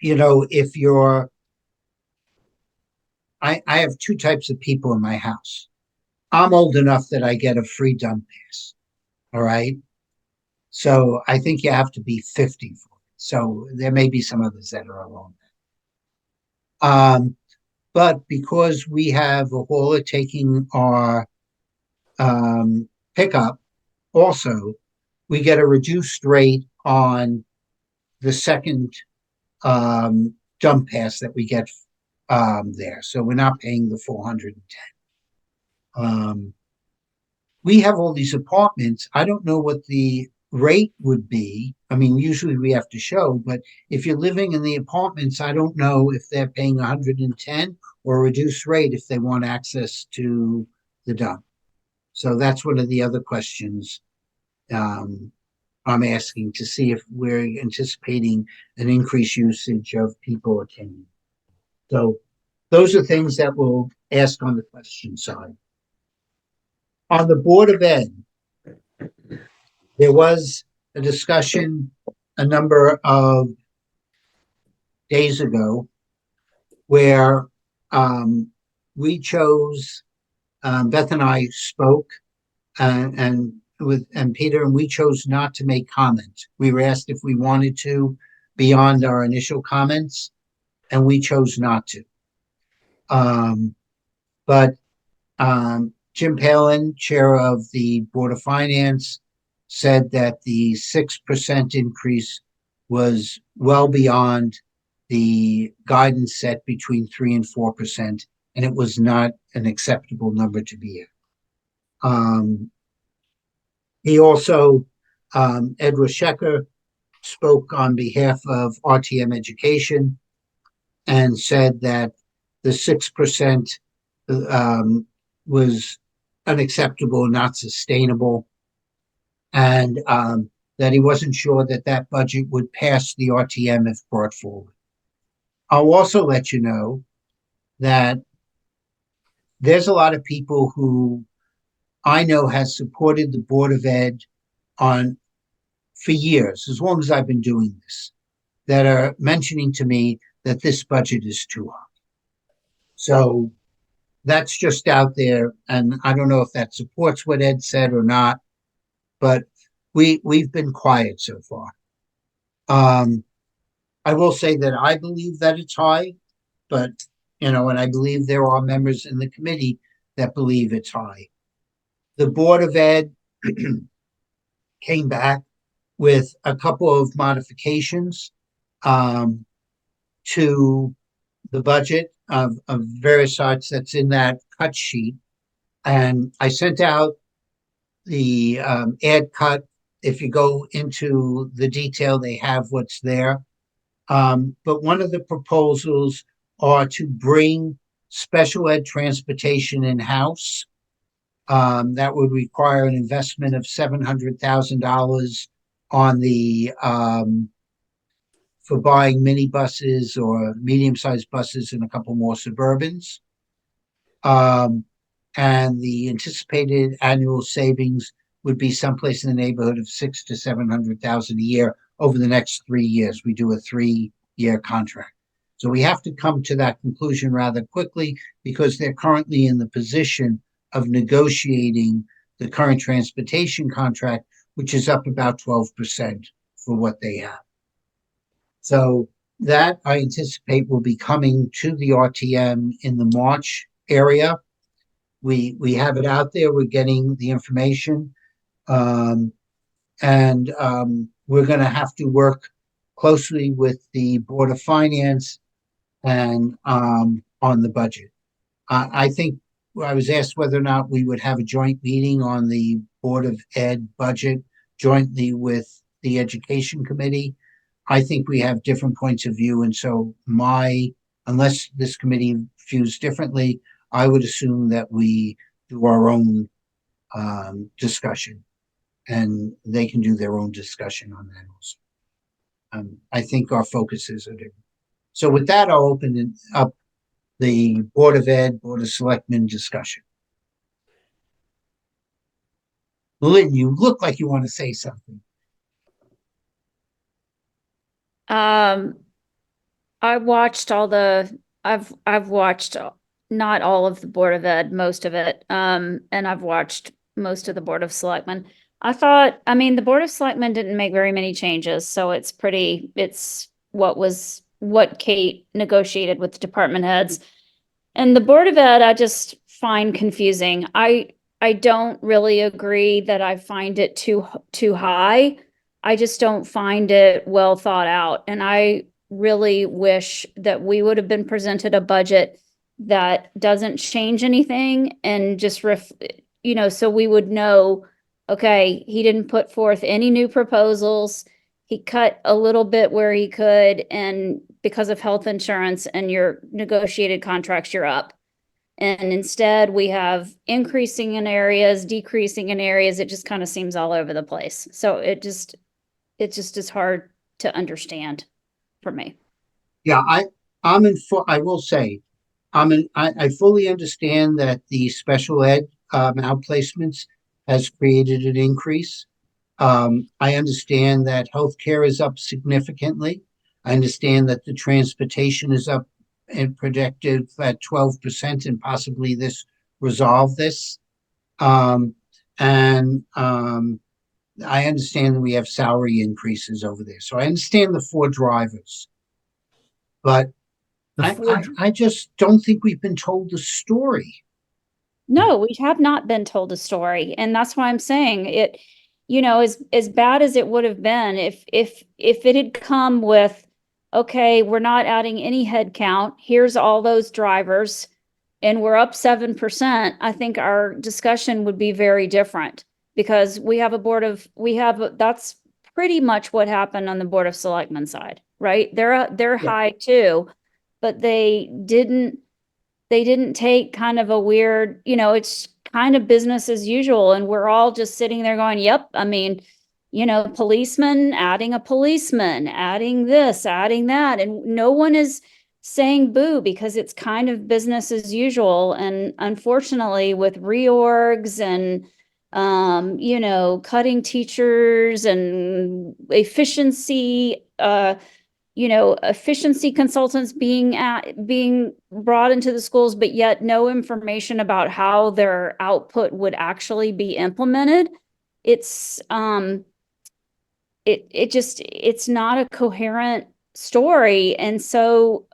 If you're, I have 2 types of people in my house. I'm old enough that I get a free dump pass. All right. So I think you have to be 50 for it. So there may be some others that are along that. But because we have a hauler taking our pickup, also, we get a reduced rate on the second dump pass that we get there. So we're not paying the 410. We have all these apartments. I don't know what the rate would be. I mean, usually we have to show, but if you're living in the apartments, I don't know if they're paying 110 or a reduced rate if they want access to the dump. So that's one of the other questions I'm asking to see if we're anticipating an increased usage of people attending. So those are things that we'll ask on the question side. On the Board of Ed, there was a discussion a number of days ago where we chose, Beth and I spoke and Peter, and we chose not to make comment. We were asked if we wanted to beyond our initial comments, and we chose not to. But Jim Palin, chair of the Board of Finance, said that the 6% increase was well beyond the guidance set between 3% and 4%, and it was not an acceptable number to be at. He also, Edward Schecker, spoke on behalf of RTM Education and said that the 6% was unacceptable, not sustainable, and that he wasn't sure that that budget would pass the RTM if brought forward. I'll also let you know that there's a lot of people who I know has supported the Board of Ed for years, as long as I've been doing this, that are mentioning to me that this budget is too high. So that's just out there, and I don't know if that supports what Ed said or not, but we've been quiet so far. I will say that I believe that it's high, but and I believe there are members in the committee that believe it's high. The Board of Ed came back with a couple of modifications to the budget of various sorts that's in that cut sheet. And I sent out the ad cut. If you go into the detail, they have what's there. But one of the proposals are to bring special ed transportation in-house. That would require an investment of $700,000 on the for buying minibuses or medium-sized buses and a couple more Suburbans. And the anticipated annual savings would be someplace in the neighborhood of 600 to 700,000 a year over the next 3 years. We do a 3-year contract. So we have to come to that conclusion rather quickly because they're currently in the position of negotiating the current transportation contract, which is up about 12% for what they have. So that I anticipate will be coming to the RTM in the March area. We have it out there. We're getting the information. And we're going to have to work closely with the Board of Finance and on the budget. I think I was asked whether or not we would have a joint meeting on the Board of Ed budget jointly with the Education Committee. I think we have different points of view. And so unless this committee views differently, I would assume that we do our own discussion and they can do their own discussion on that also. I think our focuses are different. So with that, I'll open up the Board of Ed, Board of Selectmen discussion. Lynn, you look like you want to say something. I watched I've watched not all of the Board of Ed, most of it. And I've watched most of the Board of Selectmen. The Board of Selectmen didn't make very many changes, so it's what Kate negotiated with the department heads. And the Board of Ed, I just find confusing. I don't really agree that I find it too high. I just don't find it well thought out. And I really wish that we would have been presented a budget that doesn't change anything and just so we would know, okay, he didn't put forth any new proposals. He cut a little bit where he could, and because of health insurance and your negotiated contracts, you're up. And instead we have increasing in areas, decreasing in areas. It just kind of seems all over the place. So it just is hard to understand for me. Yeah, I will say, I fully understand that the special ed outplacements has created an increase. I understand that healthcare is up significantly. I understand that the transportation is up and projected at 12% and possibly resolve this. I understand that we have salary increases over there. So I understand the 4 drivers. But I just don't think we've been told the story. No, we have not been told a story. And that's why I'm saying it, as bad as it would have been, if it had come with, okay, we're not adding any head count, here's all those drivers, and we're up 7%, I think our discussion would be very different. Because that's pretty much what happened on the Board of Selectmen side, right? They're high too, but they didn't take kind of a weird, it's kind of business as usual. And we're all just sitting there going, yep. Policeman, adding a policeman, adding this, adding that. And no one is saying boo because it's kind of business as usual. And unfortunately with reorgs and cutting teachers and efficiency efficiency consultants being brought into the schools, but yet no information about how their output would actually be implemented. It's it's not a coherent story. And so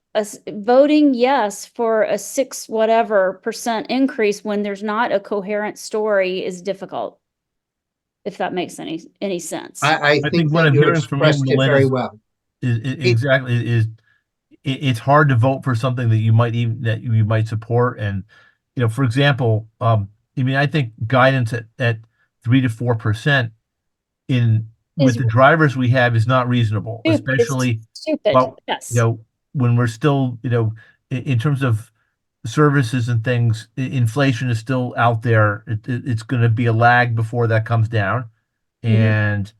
voting yes for a 6 whatever % increase when there's not a coherent story is difficult. If that makes any sense. I think think what that I'm you hearing from you, expressed it Lynn, very is- well. exactly it's hard to vote for something that you might support. And for example, I think guidance at 3 to 4% with Is the drivers we have is not reasonable, stupid. It's especially stupid. well, Yes. when we're still, in terms of services and things, inflation is still out there. It's going to be a lag before that comes down. And,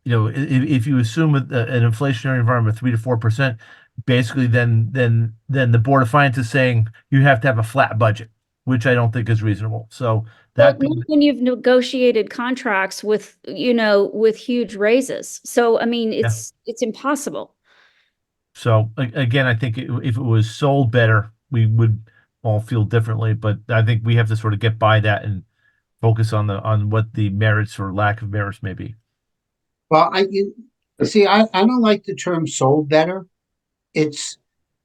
if you assume an inflationary environment of 3 to 4%, basically then the Board of Finance is saying you have to have a flat budget, which I don't think is reasonable. So that Well, not when you've negotiated contracts with, with huge raises. So, it's impossible. So again, I think if it was sold better, we would all feel differently. But I think we have to sort of get by that and focus on what the merits or lack of merits may be. Well, I don't like the term "sold better." It's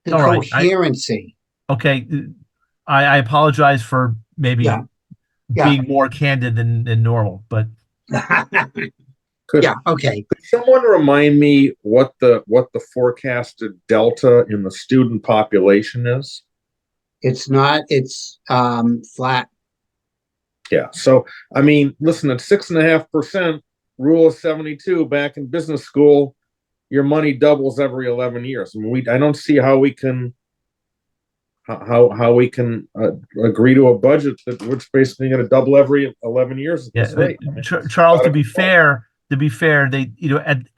the All right, coherency. Okay, I apologize for maybe Yeah. being more candid than normal, but Could, Yeah. Okay. could someone remind me what the forecasted delta in the student population is? It's not. It's flat. Yeah. So listen, at 6.5%, rule of 72 back in business school, your money doubles every 11 years. I don't see how we can agree to a budget which basically going to double every 11 years at this rate. Charles, to be fair, they,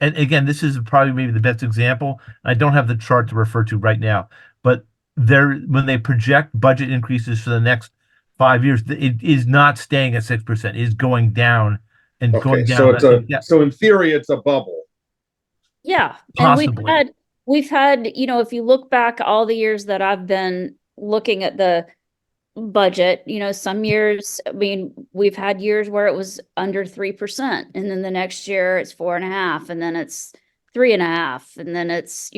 and again, this is probably maybe the best example. I don't have the chart to refer to right now, but when they project budget increases for the next 5 years, it is not staying at 6%. It is going down and going down. So in theory, it's a bubble. Yeah. Possibly. And we've had, if you look back all the years that I've been looking at the budget, some years, we've had years where it was under 3%, and then the next year it's 4.5%, and then it's 3.5%, and then it's,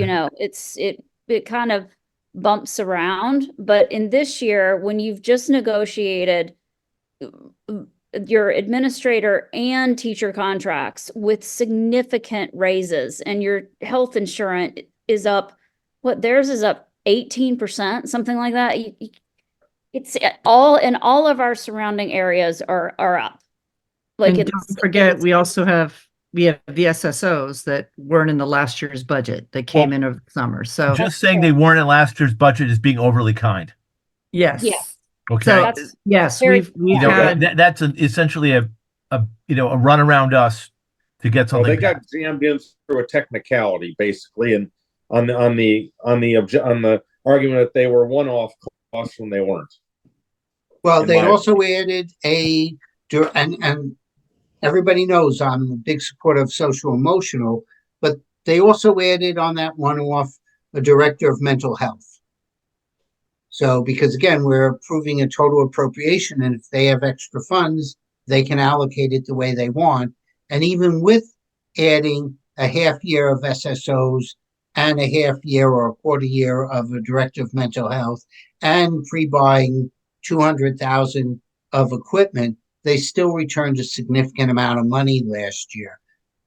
it kind of bumps around. But in this year, when you've just negotiated your administrator and teacher contracts with significant raises, and your health insurance is up, theirs is up 18%, something like that. It's all of our surrounding areas are up. And don't forget, we have the SSOs that weren't in the last year's budget that came in over the summer. So just saying they weren't in last year's budget is being overly kind. yes. Yeah. Okay. So yes, very- we've had That's essentially a run around us to get So something. they got jammed in through a technicality, basically, and on the argument that they were one-off costs when they weren't. Well, In they my also added and everybody knows I'm a big supporter of social emotional, but they also added on that one-off a director of mental health. So, because again, we're approving a total appropriation, and if they have extra funds, they can allocate it the way they want. And even with adding a half year of SSOs and a half year or a quarter year of a director of mental health and pre-buying 200,000 of equipment, they still returned a significant amount of money last year.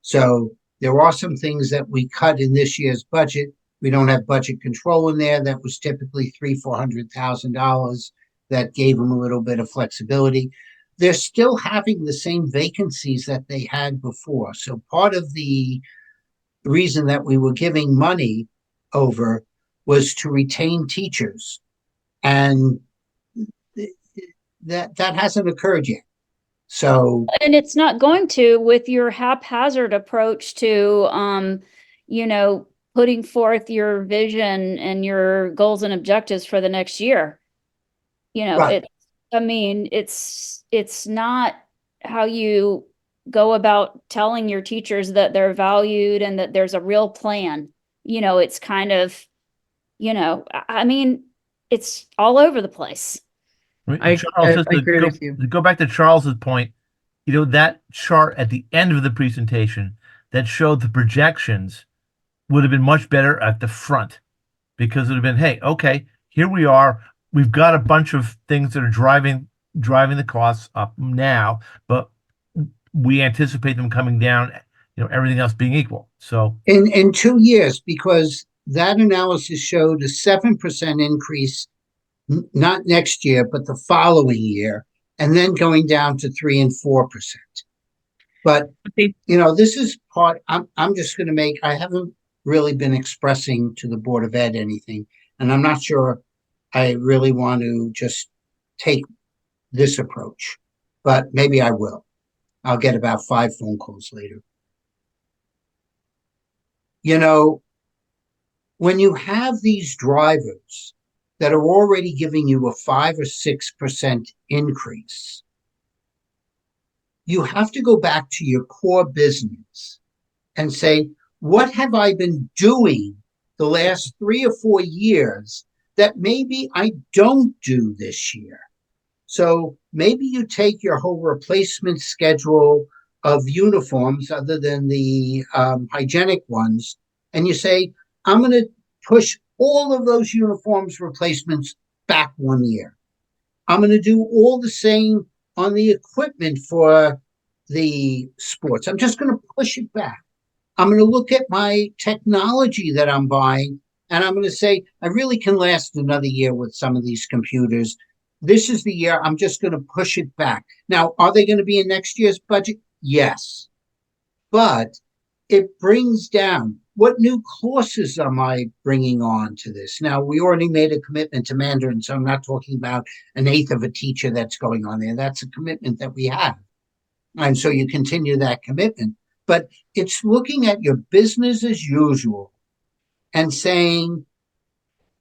So there are some things that we cut in this year's budget. We don't have budget control in there. That was typically $300,000-$400,000 that gave them a little bit of flexibility. They're still having the same vacancies that they had before. So part of the reason that we were giving money over was to retain teachers. And that hasn't occurred yet. So, and it's not going to with your haphazard approach to, putting forth your vision and your goals and objectives for the next year. Right. It's not how you go about telling your teachers that they're valued and that there's a real plan. It's kind of, I mean, it's all over the place. Charles, just I agree with you. to go back to Charles's point, that chart at the end of the presentation that showed the projections would have been much better at the front, because it would have been, hey, okay, here we are. We've got a bunch of things that are driving the costs up now, but we anticipate them coming down, everything else being equal. So in 2 years, because that analysis showed a 7% increase, not next year, but the following year, and then going down to 3 and 4%. But this is part. I'm just going to make. I haven't really been expressing to the Board of Ed anything, and I'm not sure I really want to just take this approach, but maybe I will. I'll get about 5 phone calls later. When you have these drivers that are already giving you a 5 or 6% increase, you have to go back to your core business and say, what have I been doing the last 3 or 4 years that maybe I don't do this year? So maybe you take your whole replacement schedule of uniforms, other than the hygienic ones, and you say, I'm going to push all of those uniforms replacements back 1 year. I'm going to do all the same on the equipment for the sports. I'm just going to push it back. I'm going to look at my technology that I'm buying, and I'm going to say, I really can last another year with some of these computers. This is the year. I'm just going to push it back. Now, are they going to be in next year's budget? Yes. But it brings down, what new courses am I bringing on to this? Now, we already made a commitment to Mandarin, so I'm not talking about an eighth of a teacher that's going on there. That's a commitment that we have. And so you continue that commitment. But it's looking at your business as usual and saying,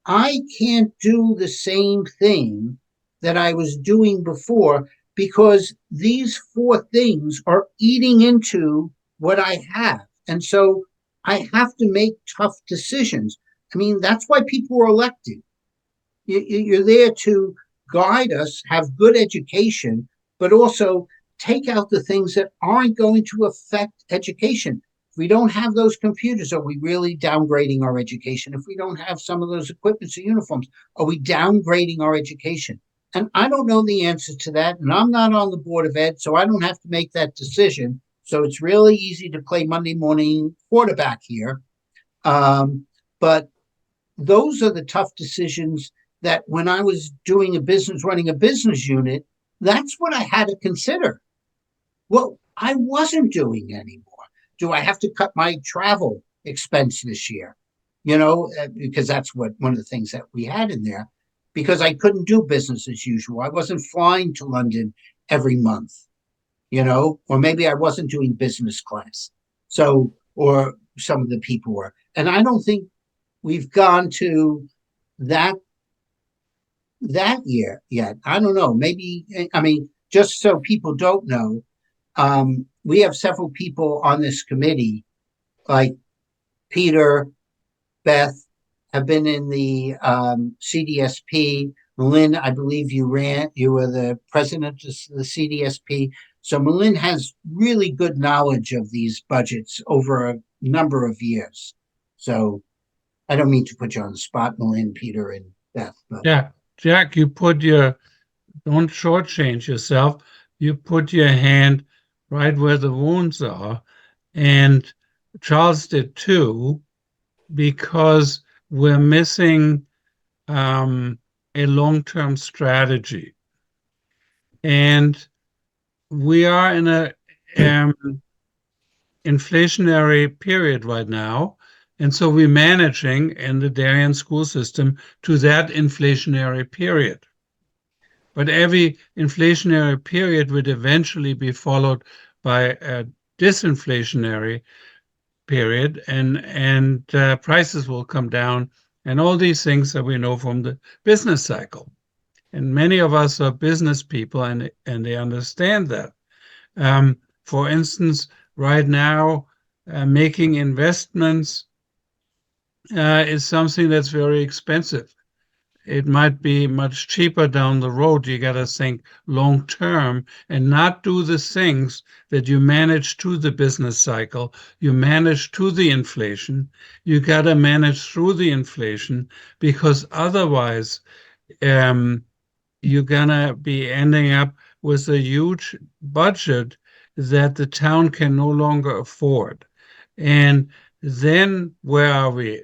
I can't do the same thing that I was doing before, because these 4 things are eating into what I have. And so I have to make tough decisions. I mean, that's why people are elected. You're there to guide us, have good education, but also take out the things that aren't going to affect education. If we don't have those computers, are we really downgrading our education? If we don't have some of those equipments or uniforms, are we downgrading our education? And I don't know the answer to that. And I'm not on the Board of Ed, so I don't have to make that decision. So it's really easy to play Monday morning quarterback here. But those are the tough decisions that when I was doing a business, running a business unit, that's what I had to consider. Well, I wasn't doing anymore. Do I have to cut my travel expense this year? Because that's one of the things that we had in there, because I couldn't do business as usual. I wasn't flying to London every month, or maybe I wasn't doing business class. So, or some of the people were. And I don't think we've gone to that year yet. I don't know. Maybe, just so people don't know, we have several people on this committee, like Peter, Beth, have been in the CDSP. Malin, I believe you were the president of the CDSP. So Malin has really good knowledge of these budgets over a number of years. So I don't mean to put you on the spot, Malin, Peter, and Beth. But. Yeah, Jack, don't shortchange yourself. You put your hand right where the wounds are. And Charles did too, because we're missing a long-term strategy. And we are in a inflationary period right now. And so we're managing in the Darien school system to that inflationary period. But every inflationary period would eventually be followed by a disinflationary period, and prices will come down, and all these things that we know from the business cycle. And many of us are business people, and they understand that. For instance, right now, making investments is something that's very expensive. It might be much cheaper down the road. You got to think long term and not do the things that you manage to the business cycle. You manage to the inflation. You got to manage through the inflation, because otherwise, you're gonna be ending up with a huge budget that the town can no longer afford. And then where are we?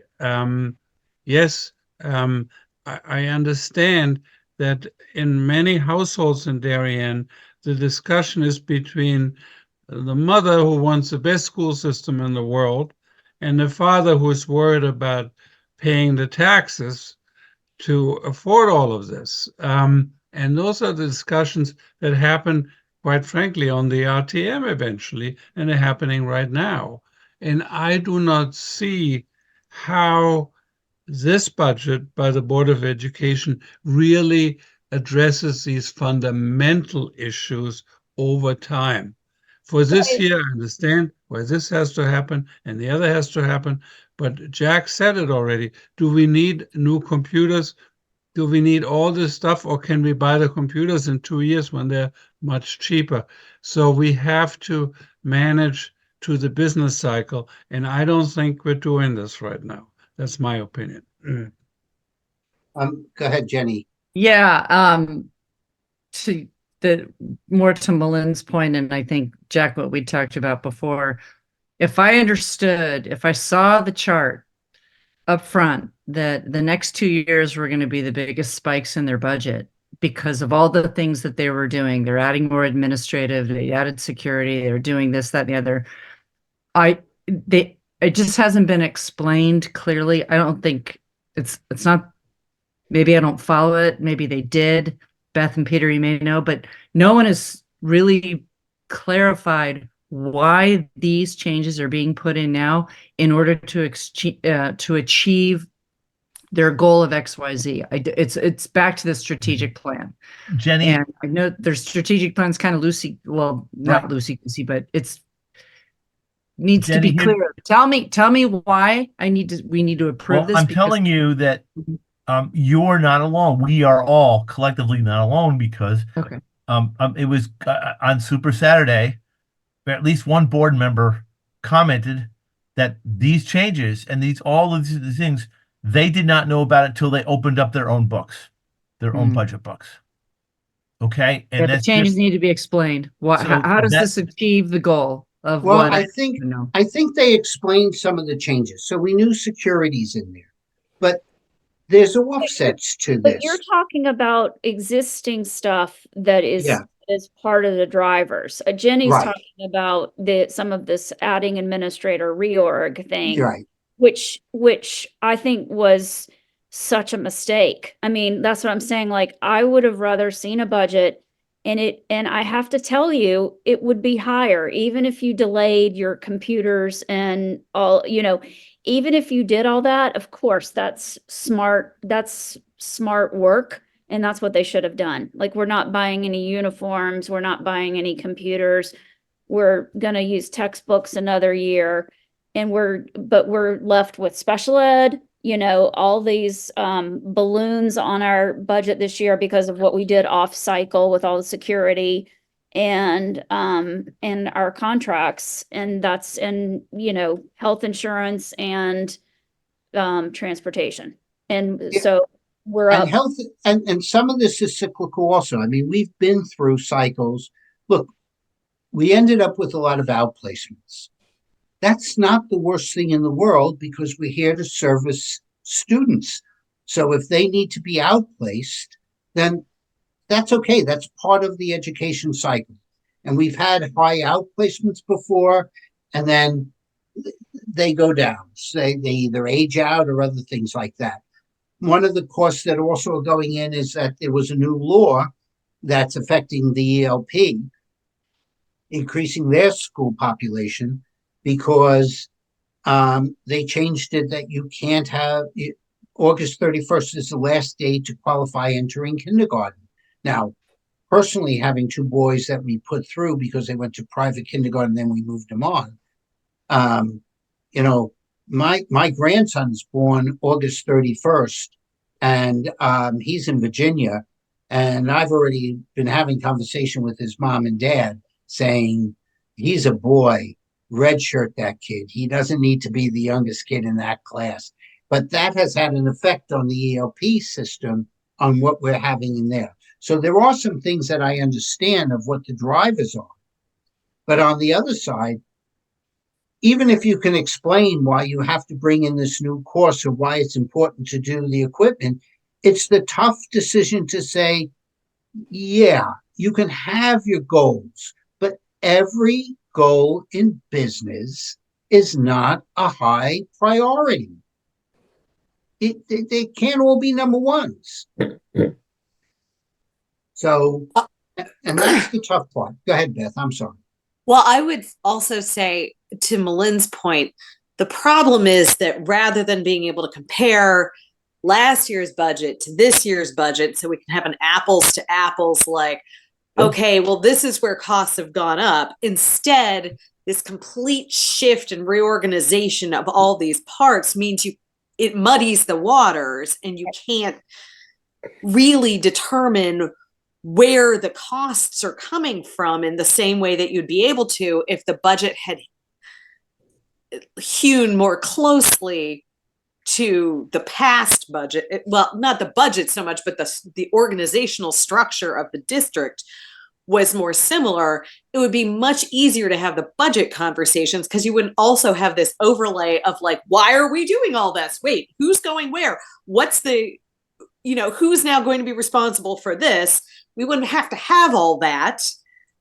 Yes, I understand that in many households in Darien, the discussion is between the mother who wants the best school system in the world and the father who's worried about paying the taxes to afford all of this. And those are the discussions that happen, quite frankly, on the RTM eventually, and they're happening right now. And I do not see how this budget by the Board of Education really addresses these fundamental issues over time. For this year, I understand why this has to happen and the other has to happen, but Jack said it already. Do we need new computers? Do we need all this stuff, or can we buy the computers in 2 years when they're much cheaper? So we have to manage to the business cycle, and I don't think we're doing this right now. That's my opinion. Go ahead, Jenny. Yeah, to the more to Melin's point, and I think Jack, what we talked about before, if I saw the chart up front that the next 2 years were going to be the biggest spikes in their budget because of all the things that they were doing. They're adding more administrative, they added security, they're doing this, that, and the other. It just hasn't been explained clearly. I don't think it's not, maybe I don't follow it. Maybe they did. Beth and Peter, you may know, but no one has really clarified why these changes are being put in now in order to achieve their goal of XYZ. It's back to the strategic plan. Jenny, And I know their strategic plan's kind of loosey, well, not Right. loosey-goosey, but it's needs Jenny, to be here- clear. Tell me why we need to approve well, this. I'm because- telling you that you're not alone. We are all collectively not alone because Okay. it was on Super Saturday, at least one board member commented that these changes and all of these things, they did not know about it until they opened up their own books, their own budget books. Okay, and Yeah, the that's changes just, need to be explained. So How does that- this achieve the goal of Well, what? I think You know. they explained some of the changes. So we knew security's in there, but there's offsets to But this. you're talking about existing stuff that is Yeah. is part of the drivers. Jenny's Right. talking about some of this adding administrator reorg thing, Right. which I think was such a mistake. I mean, that's what I'm saying. Like, I would have rather seen a budget and I have to tell you, it would be higher, even if you delayed your computers and all, even if you did all that. Of course, that's smart work. And that's what they should have done. Like, we're not buying any uniforms. We're not buying any computers. We're going to use textbooks another year. And we're left with special ed, all these balloons on our budget this year because of what we did off cycle with all the security and our contracts. And that's health insurance and transportation. And Yeah. so we're up. And health and some of this is cyclical also. I mean, we've been through cycles. Look, we ended up with a lot of outplacements. That's not the worst thing in the world because we're here to service students. So if they need to be outplaced, then that's okay. That's part of the education cycle. And we've had high outplacements before, and then they go down. They either age out or other things like that. One of the costs that are also going in is that there was a new law that's affecting the ELP, increasing their school population because they changed it that you can't have August 31st is the last day to qualify entering kindergarten. Now, personally having two boys that we put through because they went to private kindergarten, then we moved them on. You know, my grandson's born August 31st, and he's in Virginia, and I've already been having conversation with his mom and dad saying he's a boy, redshirt that kid. He doesn't need to be the youngest kid in that class. But that has had an effect on the ELP system on what we're having in there. So there are some things that I understand of what the drivers are. But on the other side, even if you can explain why you have to bring in this new course or why it's important to do the equipment, it's the tough decision to say, yeah, you can have your goals, but every goal in business is not a high priority. They can't all be number ones. So, and that's the tough part. Go ahead, Beth. I'm sorry. Well, I would also say, to Malin's point, the problem is that rather than being able to compare last year's budget to this year's budget, so we can have an apples to apples, like, okay, well, this is where costs have gone up. Instead, this complete shift and reorganization of all these parts means it muddies the waters, and you can't really determine where the costs are coming from in the same way that you'd be able to if the budget had hewn more closely to the past budget. Well, not the budget so much, but the organizational structure of the district was more similar. It would be much easier to have the budget conversations because you wouldn't also have this overlay of like, why are we doing all this? Wait, who's going where? What's the, who's now going to be responsible for this? We wouldn't have to have all that,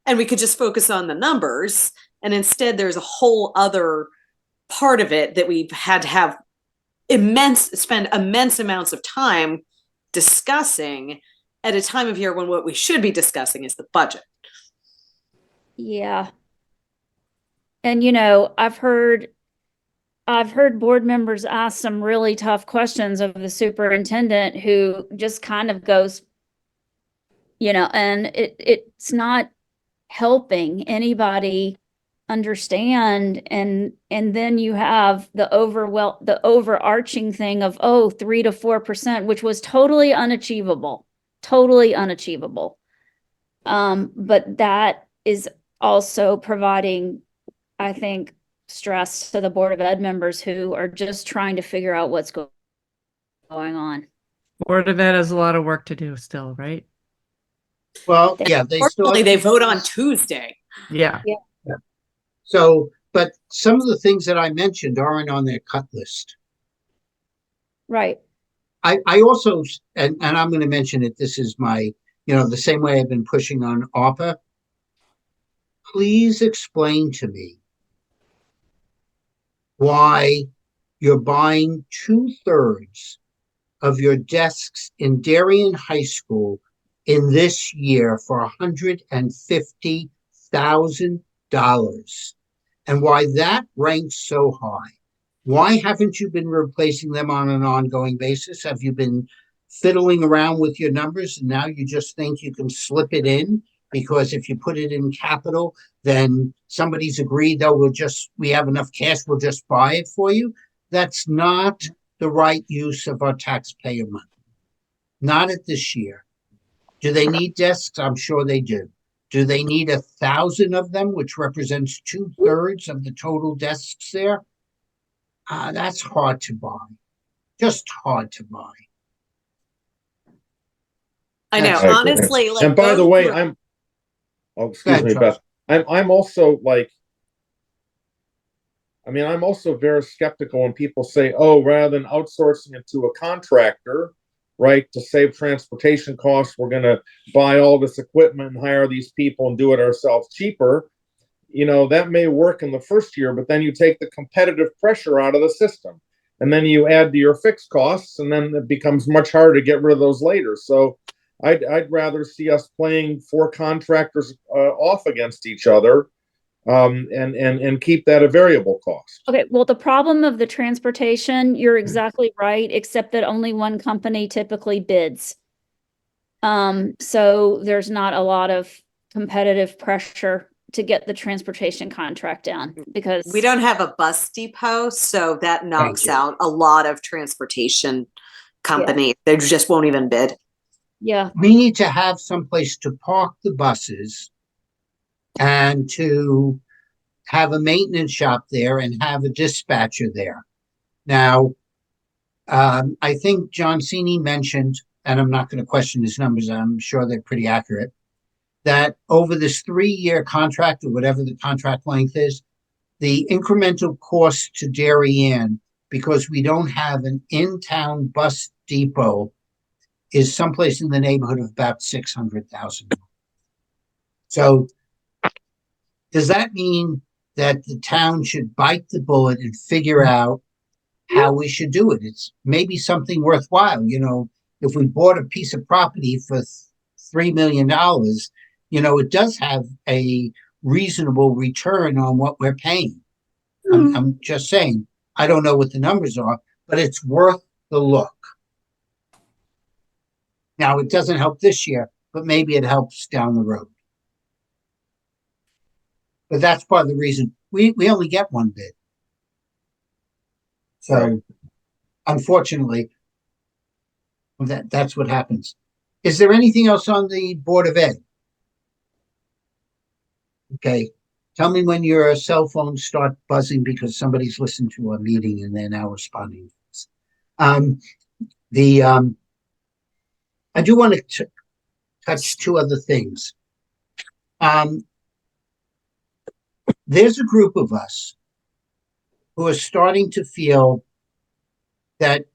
and we could just focus on the numbers. And instead, there's a whole other part of it that we've had to have spend immense amounts of time discussing at a time of year when what we should be discussing is the budget. Yeah. And I've heard board members ask some really tough questions of the superintendent, who just kind of goes, and it's not helping anybody understand. And then you have the overarching thing of 3 to 4%, which was totally unachievable. But that is also providing, I think, stress to the Board of Ed members who are just trying to figure out what's going on. Board of Ed has a lot of work to do still, right? Well, yeah, They vote on Tuesday. Yeah. So, but some of the things that I mentioned aren't on their cut list. Right. I also, and I'm going to mention it, this is my, the same way I've been pushing on ARPA. Please explain to me why you're buying 2/3 of your desks in Darien High School in this year for $150,000, and why that ranks so high. Why haven't you been replacing them on an ongoing basis? Have you been fiddling around with your numbers and now you just think you can slip it in? Because if you put it in capital, then somebody's agreed, we have enough cash, we'll just buy it for you. That's not the right use of our taxpayer money. Not at this year. Do they need desks? I'm sure they do. Do they need 1,000 of them, which represents 2/3 of the total desks there? That's hard to buy. Just hard to buy. I know, That's honestly. Like, and by the way, excuse ahead, me, Charles. Beth. I'm also I'm also very skeptical when people say, rather than outsourcing it to a contractor, right, to save transportation costs, we're going to buy all this equipment and hire these people and do it ourselves cheaper. That may work in the first year, but then you take the competitive pressure out of the system, and then you add to your fixed costs, and then it becomes much harder to get rid of those later. So I'd rather see us playing 4 contractors off against each other, and keep that a variable cost. Okay, well, the problem of the transportation, you're exactly right, except that only one company typically bids. So there's not a lot of competitive pressure to get the transportation contract down because We don't have a bus depot, so that knocks you. out a lot of transportation companies. They just won't even bid. yeah, We need to have someplace to park the buses and to have a maintenance shop there and have a dispatcher there. Now, I think John Cini mentioned, and I'm not going to question his numbers, I'm sure they're pretty accurate, that over this 3-year contract or whatever the contract length is, the incremental cost to Darien, because we don't have an in-town bus depot, is someplace in the neighborhood of about $600,000. So does that mean that the town should bite the bullet and figure out how we should do it? It's maybe something worthwhile. If we bought a piece of property for $3 million, it does have a reasonable return on what we're paying. I'm just saying, I don't know what the numbers are, but it's worth the look. Now, it doesn't help this year, but maybe it helps down the road. But that's part of the reason we only get one bid. So, Right. Unfortunately, that's what happens. Is there anything else on the Board of Ed? Okay. Tell me when your cell phones start buzzing because somebody's listened to a meeting and they're now responding. I do want to touch two other things. There's a group of us who are starting to feel that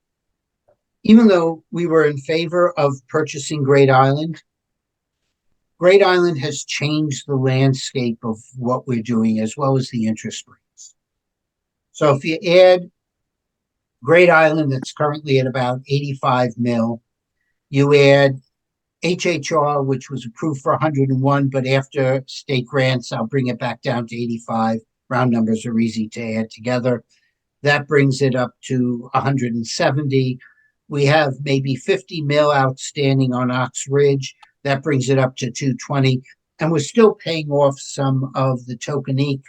even though we were in favor of purchasing Great Island has changed the landscape of what we're doing as well as the interest rates. So if you add Great Island, that's currently at about 85 mil, you add HHR, which was approved for 101, but after state grants, I'll bring it back down to 85. Round numbers are easy to add together. That brings it up to 170. We have maybe 50 mil outstanding on Ox Ridge. That brings it up to 220. And we're still paying off some of the Tokenique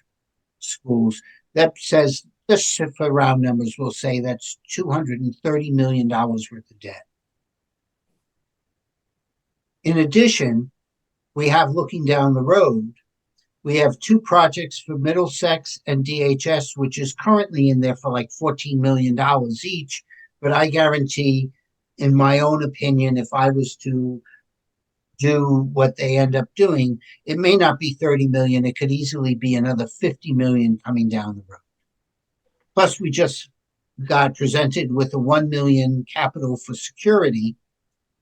schools. That says, just for round numbers, we'll say that's $230 million worth of debt. In addition, we have, looking down the road, we have 2 projects for Middlesex and DHS, which is currently in there for like $14 million each. But I guarantee, in my own opinion, if I was to do what they end up doing, it may not be 30 million. It could easily be another 50 million coming down the road. Plus, we just got presented with a 1 million capital for security,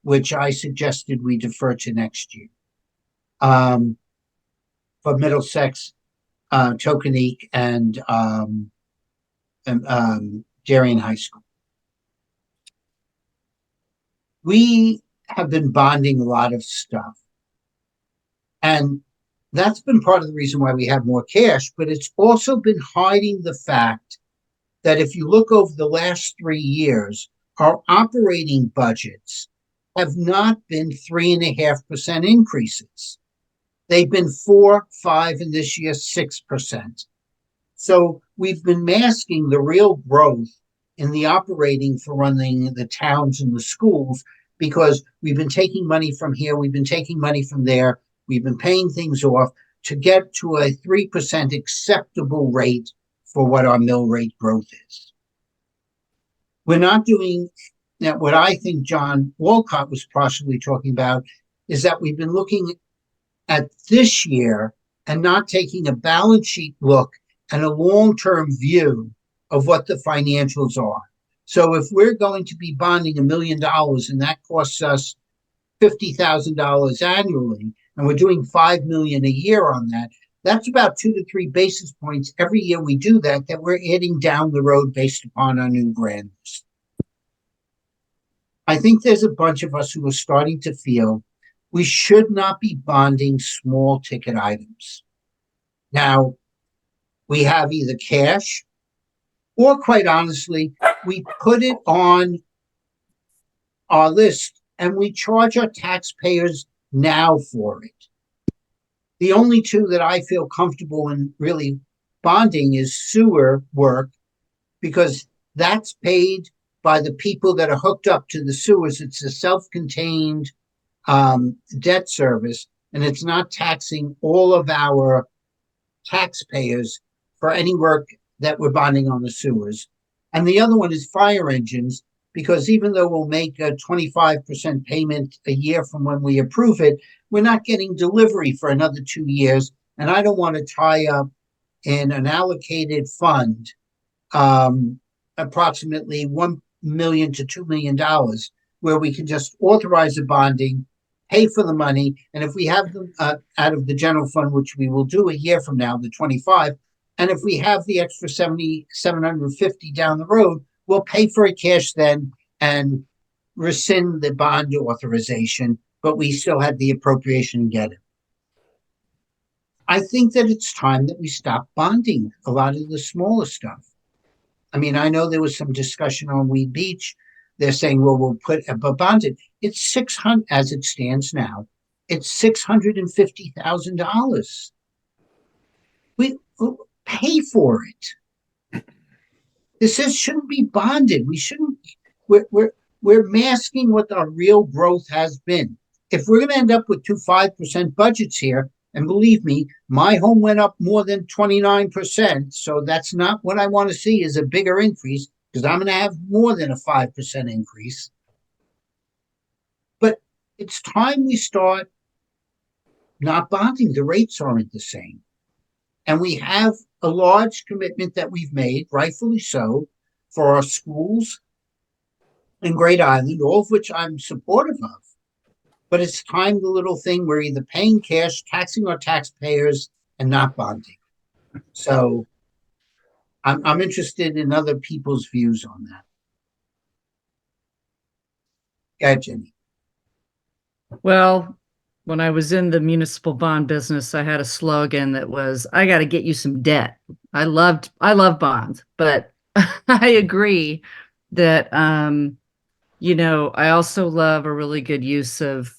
which I suggested we defer to next year. For Middlesex, Tokenique, and Darien High School. We have been bonding a lot of stuff. And that's been part of the reason why we have more cash, but it's also been hiding the fact that if you look over the last 3 years, our operating budgets have not been 3.5% increases. They've been 4, 5, and this year 6%. So we've been masking the real growth in the operating for running the towns and the schools because we've been taking money from here, we've been taking money from there, we've been paying things off to get to a 3% acceptable rate for what our mill rate growth is. We're not doing now. What I think John Walcott was partially talking about is that we've been looking at this year and not taking a balance sheet look and a long-term view of what the financials are. So if we're going to be bonding $1 million and that costs us $50,000 annually, and we're doing $5 million a year on that, that's about 2 to 3 basis points every year we do that we're adding down the road based upon our new grand list. I think there's a bunch of us who are starting to feel we should not be bonding small ticket items. Now, we have either cash or, quite honestly, we put it on our list and we charge our taxpayers now for it. The only two that I feel comfortable in really bonding is sewer work, because that's paid by the people that are hooked up to the sewers. It's a self-contained debt service, and it's not taxing all of our taxpayers for any work that we're bonding on the sewers. And the other one is fire engines, because even though we'll make a 25% payment a year from when we approve it, we're not getting delivery for another 2 years. And I don't want to tie up in an allocated fund approximately $1 million to $2 million, where we can just authorize the bonding, pay for the money, and if we have them out of the general fund, which we will do a year from now, the 25, and if we have the extra 750 down the road, we'll pay for it cash then and rescind the bond authorization, but we still have the appropriation and get it. I think that it's time that we stop bonding a lot of the smaller stuff. I mean, I know there was some discussion on Weed Beach. They're saying, well, we'll put a bonded. It's 600 as it stands now. It's $650,000. We'll pay for it. This shouldn't be bonded. We shouldn't. We're masking what our real growth has been. If we're going to end up with 5% budgets here, and believe me, my home went up more than 29%. So that's not what I want to see, is a bigger increase, because I'm going to have more than a 5% increase. But it's time we start not bonding. The rates aren't the same. And we have a large commitment that we've made, rightfully so, for our schools in Great Island, all of which I'm supportive of. But it's time the little thing, we're either paying cash, taxing our taxpayers, and not bonding. So I'm interested in other people's views on that. Yeah, Jenny. Well, when I was in the municipal bond business, I had a slogan that was, I got to get you some debt. I love bonds, but I agree that, I also love a really good use of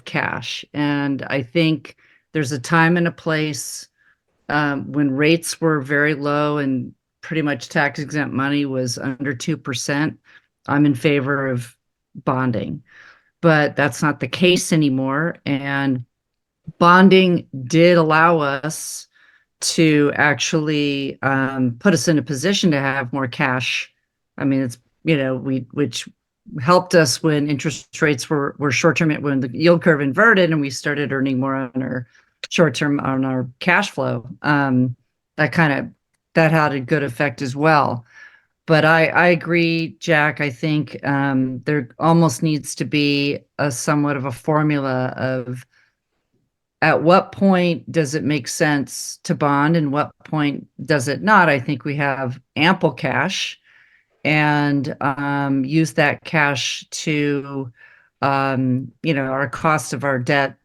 cash. And I think there's a time and a place when rates were very low and pretty much tax exempt money was under 2%. I'm in favor of bonding, but that's not the case anymore. And bonding did allow us to actually put us in a position to have more cash. I mean, it's, which helped us when interest rates were short-term, when the yield curve inverted and we started earning more on our short-term, on our cash flow. That had a good effect as well. But I agree, Jack. I think there almost needs to be a somewhat of a formula of at what point does it make sense to bond and what point does it not. I think we have ample cash, and use that cash to, our cost of our debt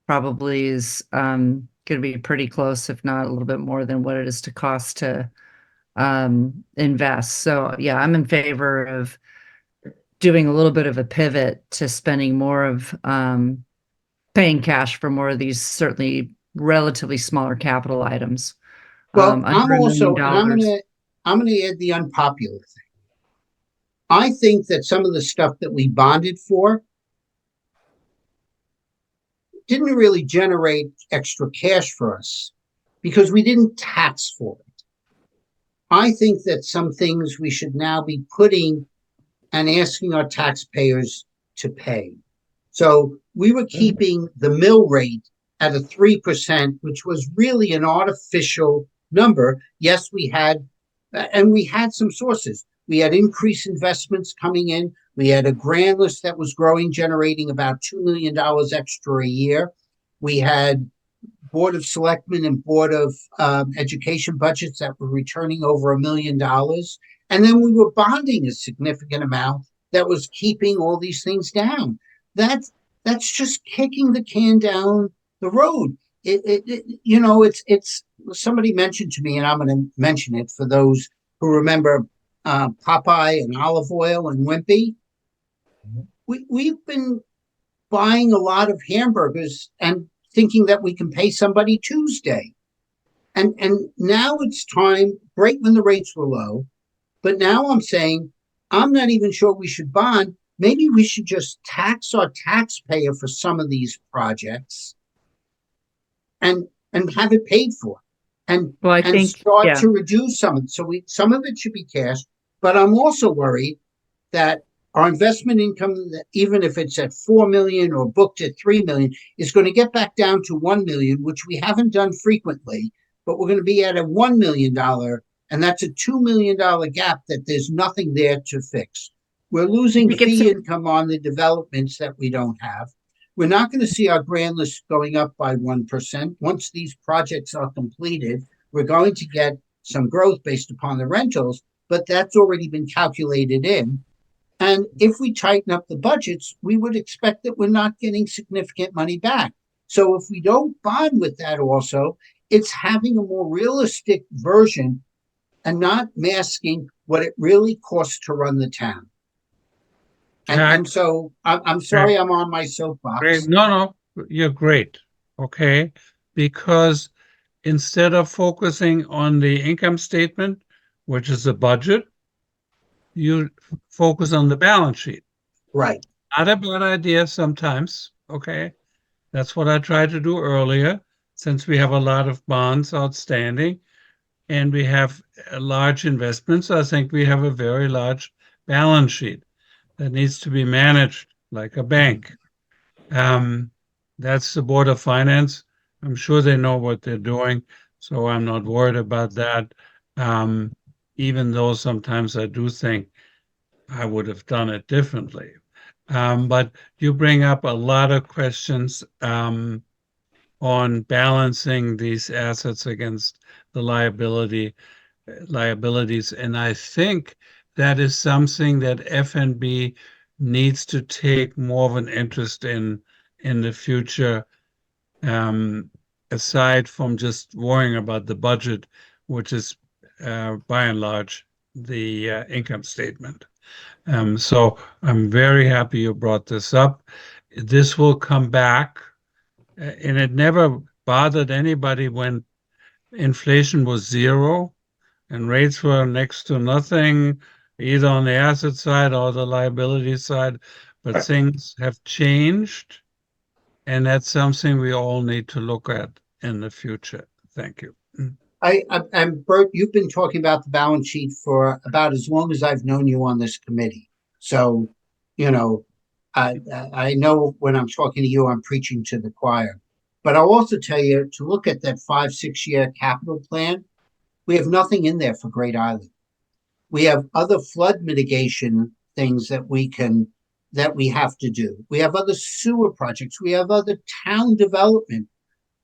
probably is going to be pretty close, if not a little bit more than what it is to cost to invest. So yeah, I'm in favor of doing a little bit of a pivot to spending more of paying cash for more of these certainly relatively smaller capital items. Well, under I'm $1 also, million. and I'm going to add the unpopular thing. I think that some of the stuff that we bonded for didn't really generate extra cash for us because we didn't tax for it. I think that some things we should now be putting and asking our taxpayers to pay. So we were keeping the mill rate at a 3%, which was really an artificial number. Yes, we had some sources. We had increased investments coming in. We had a grand list that was growing, generating about $2 million extra a year. We had Board of Selectmen and Board of Education budgets that were returning over $1 million. And then we were bonding a significant amount that was keeping all these things down. That's just kicking the can down the road. It's somebody mentioned to me, and I'm going to mention it for those who remember Popeye and olive oil and Wimpy. we've been buying a lot of hamburgers and thinking that we can pay somebody Tuesday. And now it's time, right when the rates were low. But now I'm saying, I'm not even sure we should bond. Maybe we should just tax our taxpayer for some of these projects and have it paid for. And, Well, I and think, start yeah. to reduce some of it. So some of it should be cash. But I'm also worried that our investment income, even if it's at 4 million or booked at 3 million, is going to get back down to 1 million, which we haven't done frequently, but we're going to be at a $1 million, and that's a $2 million gap that there's nothing there to fix. We're losing fee income on the developments that we don't have. We're not going to see our grand list going up by 1%. Once these projects are completed, we're going to get some growth based upon the rentals, but that's already been calculated in. And if we tighten up the budgets, we would expect that we're not getting significant money back. So if we don't bond with that also, it's having a more realistic version and not masking what it really costs to run the town. And so I'm sorry I'm on my soapbox. Great. No, you're great. Okay. Because instead of focusing on the income statement, which is the budget, you focus on the balance sheet. Right. Not a bad idea sometimes. Okay. That's what I tried to do earlier, since we have a lot of bonds outstanding and we have large investments. I think we have a very large balance sheet that needs to be managed like a bank. That's the Board of Finance. I'm sure they know what they're doing, so I'm not worried about that. Even though sometimes I do think I would have done it differently. But you bring up a lot of questions on balancing these assets against the liabilities, and I think that is something that FNB needs to take more of an interest in the future, aside from just worrying about the budget, which is by and large the income statement. So I'm very happy you brought this up. This will come back, and it never bothered anybody when inflation was zero and rates were next to nothing, either on the asset side or the liability side. But things have changed, and that's something we all need to look at in the future. Thank you. I'm Bert, you've been talking about the balance sheet for about as long as I've known you on this committee. So, I know when I'm talking to you, I'm preaching to the choir. But I'll also tell you to look at that 5-6 year capital plan. We have nothing in there for Great Island. We have other flood mitigation things that we have to do. We have other sewer projects. We have other town development.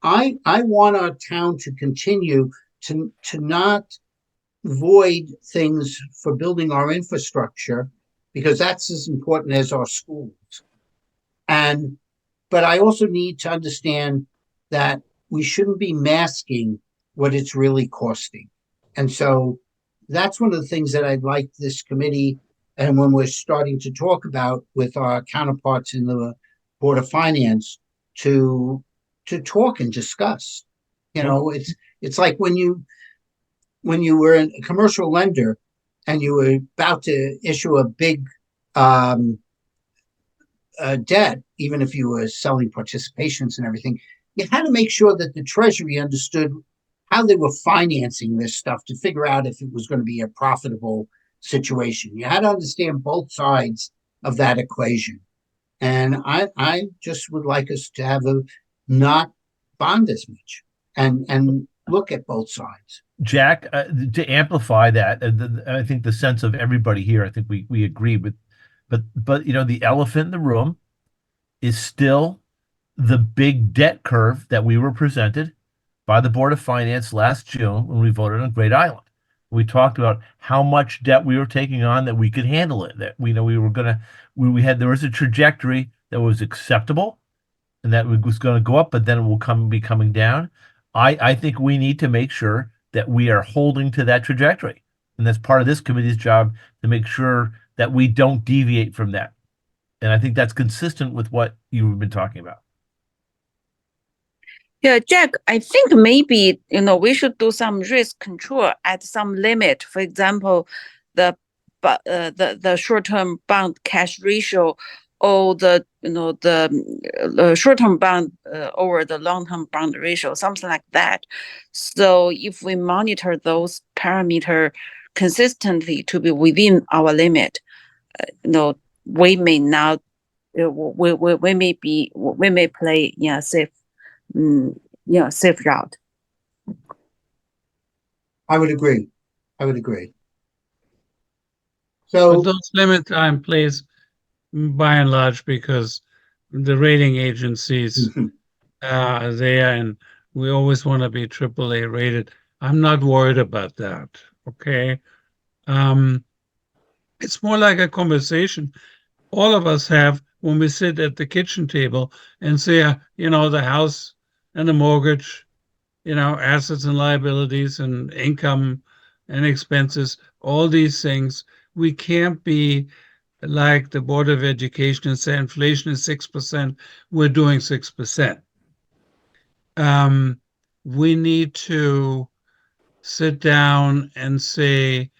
I want our town to continue to not void things for building our infrastructure, because that's as important as our schools. But I also need to understand that we shouldn't be masking what it's really costing. And so that's one of the things that I'd like this committee, and when we're starting to talk about with our counterparts in the Board of Finance, to talk and discuss. It's like when you were a commercial lender and you were about to issue a big debt, even if you were selling participations and everything, you had to make sure that the Treasury understood how they were financing this stuff to figure out if it was going to be a profitable situation. You had to understand both sides of that equation. And I just would like us to have not bond as much and look at both sides. Jack, to amplify that, I think the sense of everybody here, I think we agree with, but the elephant in the room is still the big debt curve that we were presented by the Board of Finance last June when we voted on Great Island. We talked about how much debt we were taking on, that we could handle it, that we were gonna, there was a trajectory that was acceptable and that was going to go up, but then it will be coming down. I think we need to make sure that we are holding to that trajectory. And that's part of this committee's job, to make sure that we don't deviate from that. And I think that's consistent with what you've been talking about. Yeah, Jack, I think maybe, we should do some risk control at some limit. For example, the short-term bond cash ratio, or the short-term bond over the long-term bond ratio, something like that. So if we monitor those parameter consistently to be within our limit, we may not, we may play safe. Safe route. I would agree. I would agree. But So, those limits are in place by and large because the rating agencies are there, and we always want to be AAA rated. I'm not worried about that. Okay. It's more like a conversation all of us have when we sit at the kitchen table and say, the house and the mortgage, assets and liabilities and income and expenses, all these things. We can't be like the Board of Education and say inflation is 6%, we're doing 6%. We need to sit down and say,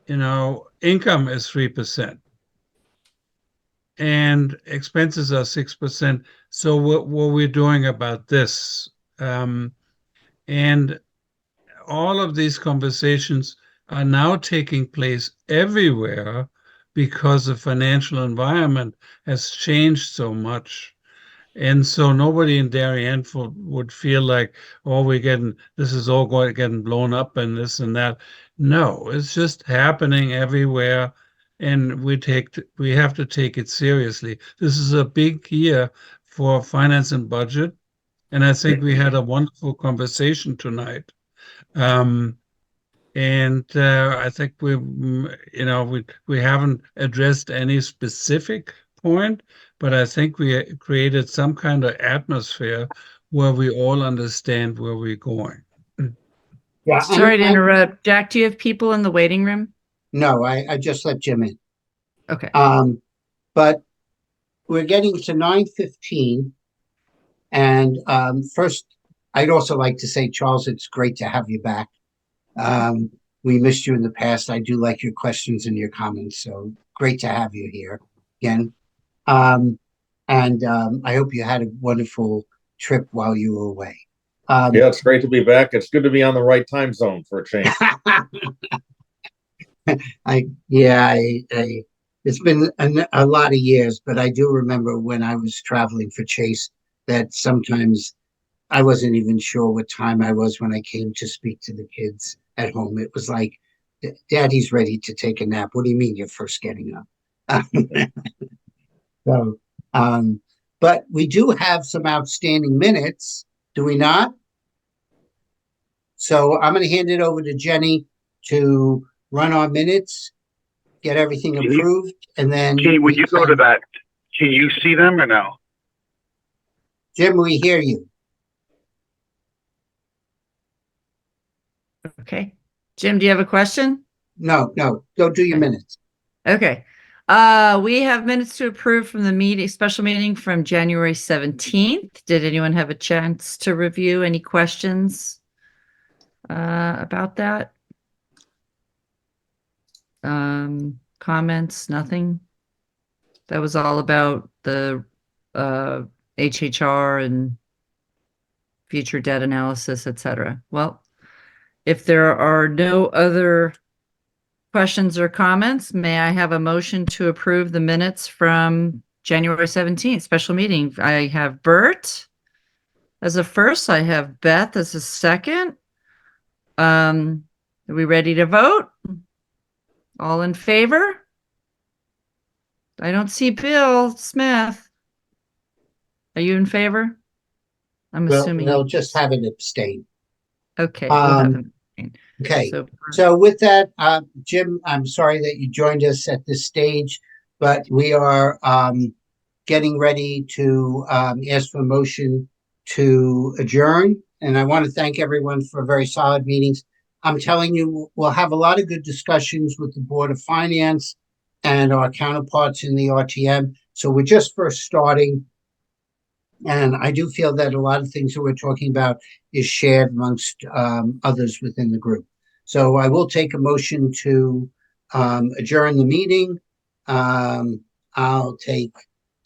income is 3% and expenses are 6%. So what we're doing about this? And all of these conversations are now taking place everywhere because the financial environment has changed so much. And so nobody in Darien would feel like, oh, this is all getting blown up and this and that. No, it's just happening everywhere. And we have to take it seriously. This is a big year for finance and budget. And I think we had a wonderful conversation tonight. I think we haven't addressed any specific point, but I think we created some kind of atmosphere where we all understand where we're going. yeah. Sorry to interrupt. Jack, do you have people in the waiting room? No, I just let Jim in. Okay. But we're getting to 9:15. And first, I'd also like to say, Charles, it's great to have you back. We missed you in the past. I do like your questions and your comments. So great to have you here again. I hope you had a wonderful trip while you were away. Yeah, it's great to be back. It's good to be on the right time zone for a change. It's been a lot of years, but I do remember when I was traveling for Chase that sometimes I wasn't even sure what time I was when I came to speak to the kids at home. It was like, Daddy's ready to take a nap. What do you mean you're first getting up? But we do have some outstanding minutes, do we not? So I'm going to hand it over to Jenny to run our minutes, get everything approved, and then. When you go to that, can you see them or no? Jim, we hear you. Okay. Jim, do you have a question? No, go do your minutes. Okay. We have minutes to approve from the special meeting from January 17th. Did anyone have a chance to review? Any questions about that? Comments? Nothing? That was all about the HHR and future debt analysis, etc. Well, if there are no other questions or comments, may I have a motion to approve the minutes from January 17th special meeting? I have Bert as a first. I have Beth as a second. Are we ready to vote? All in favor? I don't see Bill Smith. Are you in favor? I'm assuming. They'll just have an abstain. Okay. We'll have an abstain. Okay. So with that, Jim, I'm sorry that you joined us at this stage, but we are getting ready to ask for a motion to adjourn. And I want to thank everyone for very solid meetings. I'm telling you, we'll have a lot of good discussions with the Board of Finance and our counterparts in the RTM. So we're just first starting. And I do feel that a lot of things that we're talking about is shared amongst others within the group. So I will take a motion to adjourn the meeting. I'll take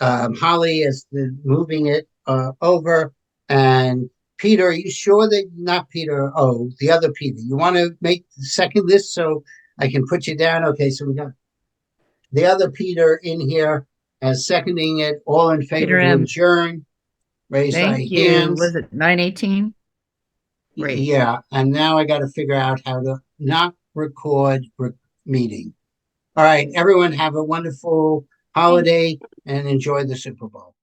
Holly as the moving it over. And Peter, are you sure that not Peter? Oh, the other Peter. You want to make second this so I can put you down? Okay, so we got the other Peter in here as seconding it. All in favor Peter to M. adjourn? Raise our Thank you. hands. Was it 9:18? Great. Yeah, and now I got to figure out how to not record meeting. All right, everyone have a wonderful holiday and enjoy the Super Bowl.